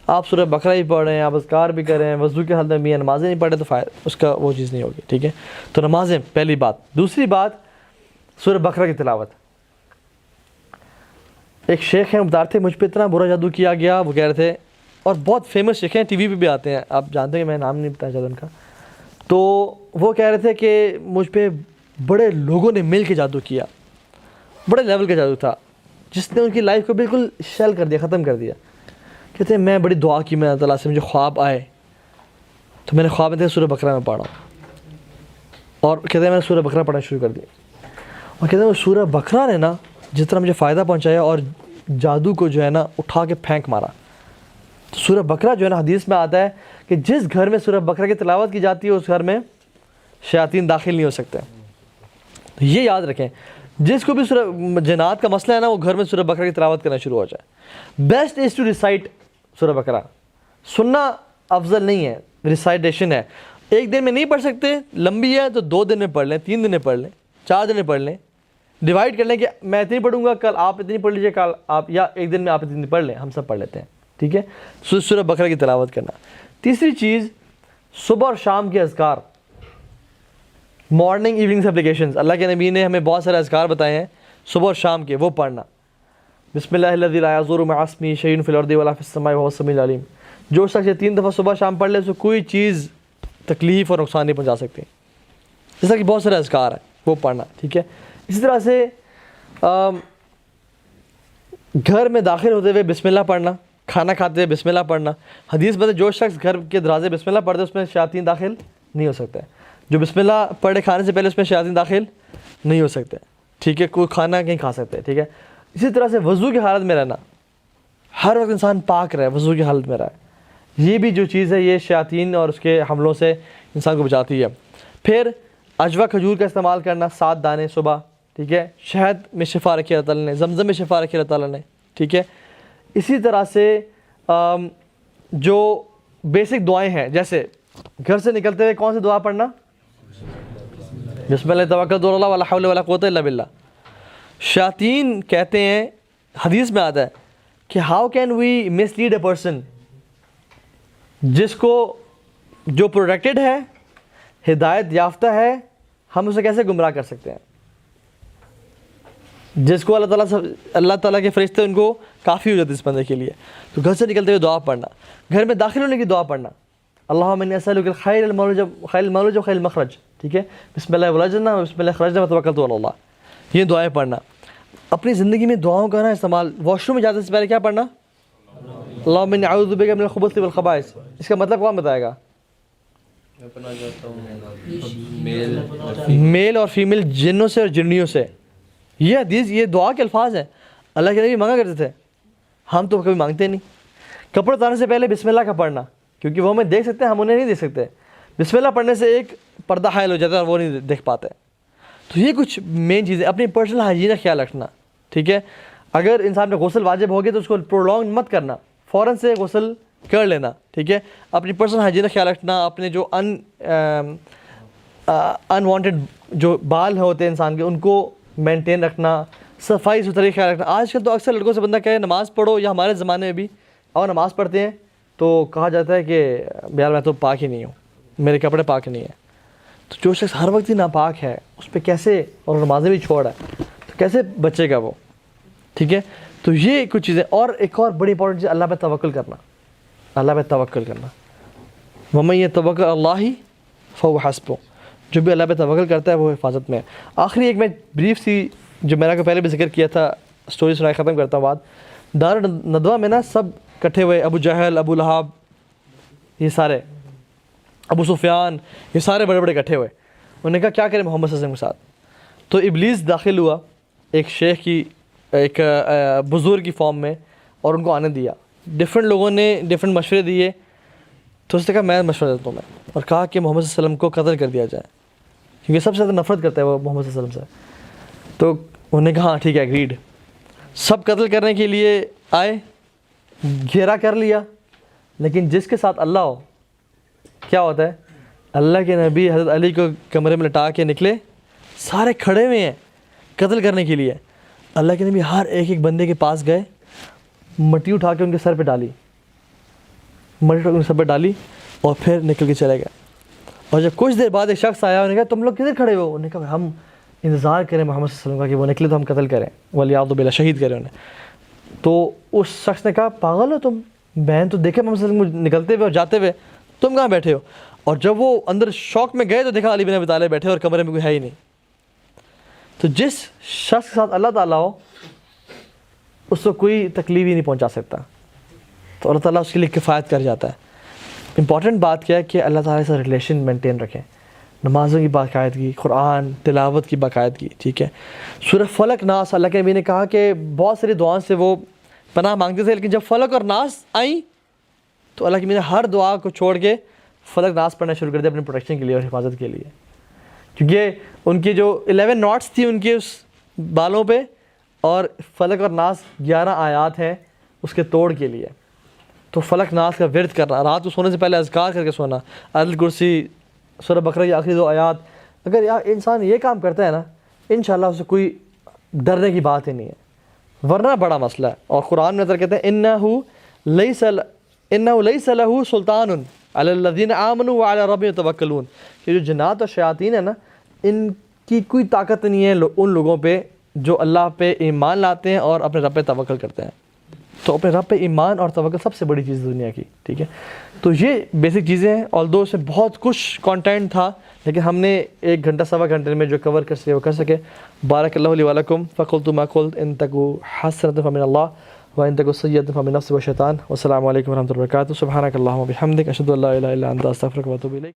A: آپ سورہ بقرہ ہی پڑھ رہے ہیں، آپ اذکار بھی کر رہے ہیں، وضو کے حالت میں بھی ہیں، نمازیں نہیں پڑھیں تو اس کا وہ چیز نہیں ہوگی. ٹھیک ہے، تو نمازیں پہلی بات. دوسری بات سورہ بقرہ کی تلاوت. ایک شیخ ہیں، بتا رہے تھے مجھ پہ اتنا برا جادو کیا گیا، وہ کہہ رہے تھے، اور بہت فیمس شیخ ہیں، ٹی وی پہ بھی آتے ہیں، آپ جانتے ہیں، میں نام نہیں بتایا چاہتا ان کا. تو وہ کہہ رہے تھے کہ مجھ پہ بڑے لوگوں نے مل کے جادو کیا، بڑے لیول کا جادو تھا جس نے ان کی لائف کو بالکل شیل کر دیا، ختم کر دیا. کہتے ہیں میں بڑی دعا کی میں اللہ تعالیٰ سے، مجھے خواب آئے تو میں نے خواب میں سورہ بقرہ میں پڑھا، اور کہتے ہیں میں نے سورہ بقرہ پڑھنا شروع کر دیا. اور کہتے ہیں وہ سورہ بقرہ نے نا جس طرح مجھے فائدہ پہنچایا اور جادو کو جو ہے نا اٹھا کے پھینک مارا. تو سورہ بقرہ جو ہے نا حدیث میں آتا ہے کہ جس گھر میں سورہ بقرہ کی تلاوت کی جاتی ہے اس گھر میں شیاطین داخل نہیں ہو سکتے. تو یہ یاد رکھیں، جس کو بھی سورہ جنات کا مسئلہ ہے نا وہ گھر میں سورہ بقرہ کی تلاوت کرنا شروع ہو جائے. بیسٹ از ٹو ریسائٹ سورہ بقرہ. سننا افضل نہیں ہے، ریسائٹیشن ہے. ایک دن میں نہیں پڑھ سکتے، لمبی ہے تو 2 دن میں پڑھ لیں، 3 دن میں پڑھ لیں، 4 دن میں پڑھ لیں. ڈیوائڈ کر لیں کہ میں اتنی پڑھوں گا، کل آپ اتنی پڑھ لیجیے، کل آپ، یا ایک دن میں آپ اتنی پڑھ لیں، ہم سب پڑھ لیتے ہیں. ٹھیک ہے، سورہ بقرہ کی تلاوت کرنا. تیسری چیز صبح اور شام کے اذکار، مارننگ ایوننگ اپلیکیشنز. اللہ کے نبی نے ہمیں بہت سارے اذکار بتائے ہیں صبح اور شام کے، وہ پڑھنا. بسم اللہ الذی لا یضر مع اسمہ شیء فی الارض ولا فی السماء وهو السمیع العلیم. جو شخص یہ 3 دفعہ صبح شام پڑھ لے اس کو کوئی چیز تکلیف اور نقصان نہیں پہنچا سکتی. جس طرح کہ بہت سارے اذکار ہیں وہ پڑھنا. ٹھیک ہے، اسی طرح سے گھر میں داخل ہوتے ہوئے بسم اللہ پڑھنا، کھانا کھاتے ہوئے بسم اللہ پڑھنا. حدیث میں جو شخص گھر کے دروازے بسم اللہ پڑھتے اس میں شیاطین داخل نہیں ہو سکتے. جو بسم اللہ پڑھے کھانے سے پہلے اس میں شیاطین داخل نہیں ہو سکتے. ٹھیک ہے، کوئی کھانا کہیں کھا سکتے. ٹھیک ہے، اسی طرح سے وضو کی حالت میں رہنا، ہر وقت انسان پاک رہے، وضو کی حالت میں رہے. یہ بھی جو چیز ہے یہ شیاطین اور اس کے حملوں سے انسان کو بچاتی ہے. پھر اجوا کھجور کا استعمال کرنا، 7 دانے صبح. ٹھیک ہے، شہد میں شفا رکھی اللہ تعالیٰ نے، زمزم میں شفا رکھی اللہ تعالیٰ نے. ٹھیک ہے، اسی طرح سے جو بیسک دعائیں ہیں، جیسے گھر سے نکلتے ہوئے کون سی دعا پڑھنا؟ بسم اللہ توکلت علی اللہ ولا حول ولا قوت الا باللہ. شیاطین کہتے ہیں، حدیث میں آتا ہے کہ how can we mislead a person جس کو جو پروٹیکٹڈ ہے, ہدایت یافتہ ہے, ہم اسے کیسے گمراہ کر سکتے ہیں؟ جس کو اللہ تعالیٰ کے فرشتے ان کو کافی ہو جاتے اس بندے کے لیے. تو گھر سے نکلتے ہوئے دعا پڑھنا, گھر میں داخل ہونے کی دعا پڑھنا, اللہم انی اسألک الخیر المولج و خیر المخرج, ٹھیک ہے, بسم اللہ ولجنا بسم اللہ خرجنا وتوکلت علی اللہ, یہ دعائیں پڑھنا. اپنی زندگی میں دعاؤں کا نا استعمال, واش روم میں جاتے سے پہلے کیا پڑھنا؟ اللہم انی اعوذ بک من الخبث والخبائث. اس کا مطلب کون بتائے گا؟ میل اور فیمیل جنوں سے اور جنیوں سے. یہ حدیث, یہ دعا کے الفاظ ہیں, اللہ کے نبی مانگا کرتے تھے, ہم تو کبھی مانگتے نہیں. کپڑے اتارنے سے پہلے بسم اللہ کا پڑھنا, کیونکہ وہ ہمیں دیکھ سکتے ہیں, ہم انہیں نہیں دیکھ سکتے. بسم اللہ پڑھنے سے ایک پردہ حائل ہو جاتا ہے اور وہ نہیں دیکھ پاتے. تو یہ کچھ مین چیزیں. اپنی پرسنل ہائیجین کا خیال رکھنا, ٹھیک ہے. اگر انسان پہ غسل واجب ہو گیا تو اس کو پرولونگ مت کرنا, فوراً سے غسل کر لینا, ٹھیک ہے. اپنی پرسنل ہائیجین کا خیال رکھنا, اپنے جو انوانٹیڈ جو بال ہوتے ہیں انسان کے ان کو مینٹین رکھنا, صفائی ستھرائی خیال رکھنا. آج کل تو اکثر لڑکوں سے بندہ کہے نماز پڑھو, یا ہمارے زمانے میں بھی اور نماز پڑھتے ہیں تو کہا جاتا ہے کہ یار میں تو پاک ہی نہیں ہوں, میرے کپڑے پاک نہیں ہیں. تو جو شخص ہر وقت ہی ناپاک ہے اس پہ کیسے, اور نمازیں بھی چھوڑا ہے تو کیسے بچے گا وہ, ٹھیک ہے. تو یہ کچھ چیزیں. اور ایک اور بڑی امپورٹنٹ چیز, اللہ پہ توکل کرنا, اللہ پہ توکل کرنا. وَمَن يَتَوَکَّلْ عَلَى اللَّهِ فَهُوَ حَسْبُهُ, جو بھی اللہ پہ توکل کرتا ہے وہ حفاظت میں ہے. آخری ایک میں بریف سی جو میں نے پہلے بھی ذکر کیا تھا, اسٹوری سنا ختم کرتا ہوں بات. دار ندوہ میں نا سب کٹھے ہوئے, ابو جہل, ابو لہب, یہ سارے, ابو سفیان, یہ سارے بڑے بڑے کٹھے ہوئے. انہوں نے کہا کیا کریں محمد صلی اللہ علیہ وسلم کے ساتھ. تو ابلیس داخل ہوا ایک شیخ کی, ایک بزرگ کی فارم میں, اور ان کو آنے دیا. ڈفرینٹ لوگوں نے ڈفرینٹ مشورے دیے, تو اس نے کہا میں مشورہ دیتا ہوں میں, اور کہا کہ محمد صلی اللہ علیہ وسلم کو قتل کر دیا جائے, کیونکہ سب سے زیادہ نفرت کرتا ہے وہ محمد صلی اللہ علیہ وسلم سے. تو انہوں نے کہا ہاں ٹھیک ہے, ایگریڈ. سب قتل کرنے کے لیے آئے, گھیرا کر لیا, لیکن جس کے ساتھ اللہ ہو کیا ہوتا ہے؟ اللہ کے نبی حضرت علی کو کمرے میں لٹا کے نکلے, سارے کھڑے ہوئے ہیں قتل کرنے کے لیے. اللہ کے نبی ہر ایک ایک بندے کے پاس گئے, مٹی اٹھا کے ان کے سر پہ ڈالی, مٹی اٹھا کے ان کے سر پہ ڈالی, اور پھر نکل کے چلے گئے. اور جب کچھ دیر بعد ایک شخص آیا, انہوں نے کہا تم لوگ کدھر کھڑے ہو؟ انہوں نے کہا ہم انتظار کریں محمد صلی اللہ علیہ وسلم کا کہ وہ نکلے تو ہم قتل کریں, ولیعوذ باللہ شہید کریں انہیں. تو اس شخص نے کہا پاگل ہو تم, بہن تو دیکھے محمد صلی اللہ علیہ وسلم نکلتے ہوئے اور جاتے ہوئے, تم کہاں بیٹھے ہو؟ اور جب وہ اندر شوق میں گئے تو دیکھا علی بن ابی طالب بیٹھے اور کمرے میں کوئی ہے ہی نہیں. تو جس شخص کے ساتھ اللہ تعالیٰ ہو اس کو کوئی تکلیف ہی نہیں پہنچا سکتا, تو اللہ تعالیٰ اس کے لیے کفایت کر جاتا ہے. امپورٹنٹ بات کیا ہے کہ اللہ تعالیٰ سے ریلیشن مینٹین رکھیں, نمازوں کی باقاعدگی, قرآن تلاوت کی باقاعدگی, ٹھیک ہے. سورہ فلق ناس, اللہ کے نبی نے کہا کہ بہت ساری دعاؤں سے وہ پناہ مانگتے تھے, لیکن جب فلق اور ناس آئیں تو اللہ کے نبی نے ہر دعا کو چھوڑ کے فلق ناس پڑھنا شروع کر دیا اپنے پروٹیکشن کے لیے اور حفاظت کے لیے. کیونکہ ان کی جو 11 ناٹس تھی ان کے اس بالوں پہ, اور فلق اور ناس 11 آیات ہیں اس کے توڑ کے لیے. تو فلق ناس کا ورد کرنا, رات کو سونے سے پہلے اذکار کر کے سونا, آیت الکرسی, سورہ بقرہ کی آخری 2 آیات. اگر انسان یہ کام کرتا ہے نا, انشاءاللہ اسے کوئی ڈرنے کی بات ہی نہیں ہے, ورنہ بڑا مسئلہ ہے. اور قرآن میں کہتے ہیں انہ لیس لہ سلطان علی الذین آمنوا وعلی ربہم یتوکلون, کہ جو جنات اور شیاطین ہیں نا, ان کی کوئی طاقت نہیں ہے ان لوگوں پہ جو اللہ پہ ایمان لاتے ہیں اور اپنے رب پہ توکل کرتے ہیں. تو اپنے رب پہ ایمان اور توکل سب سے بڑی چیز دنیا کی, ٹھیک ہے. تو یہ بیسک چیزیں ہیں, آلدو اس میں بہت کچھ کانٹینٹ تھا, لیکن ہم نے 1 گھنٹہ سوا گھنٹے میں جو کور کر سکے وہ کر سکے. بارک اللہ لی ولکم فقلت ما قلت ان تکو حسنۃ فمن اللہ وان تکو سیئۃ فمن نفس والشیطان. والسلام علیکم ورحمۃ اللہ وبرکاتہ. سبحانک اللہم وبحمدک اشہد ان لا الہ الا انت استغفرک واتوب الیک.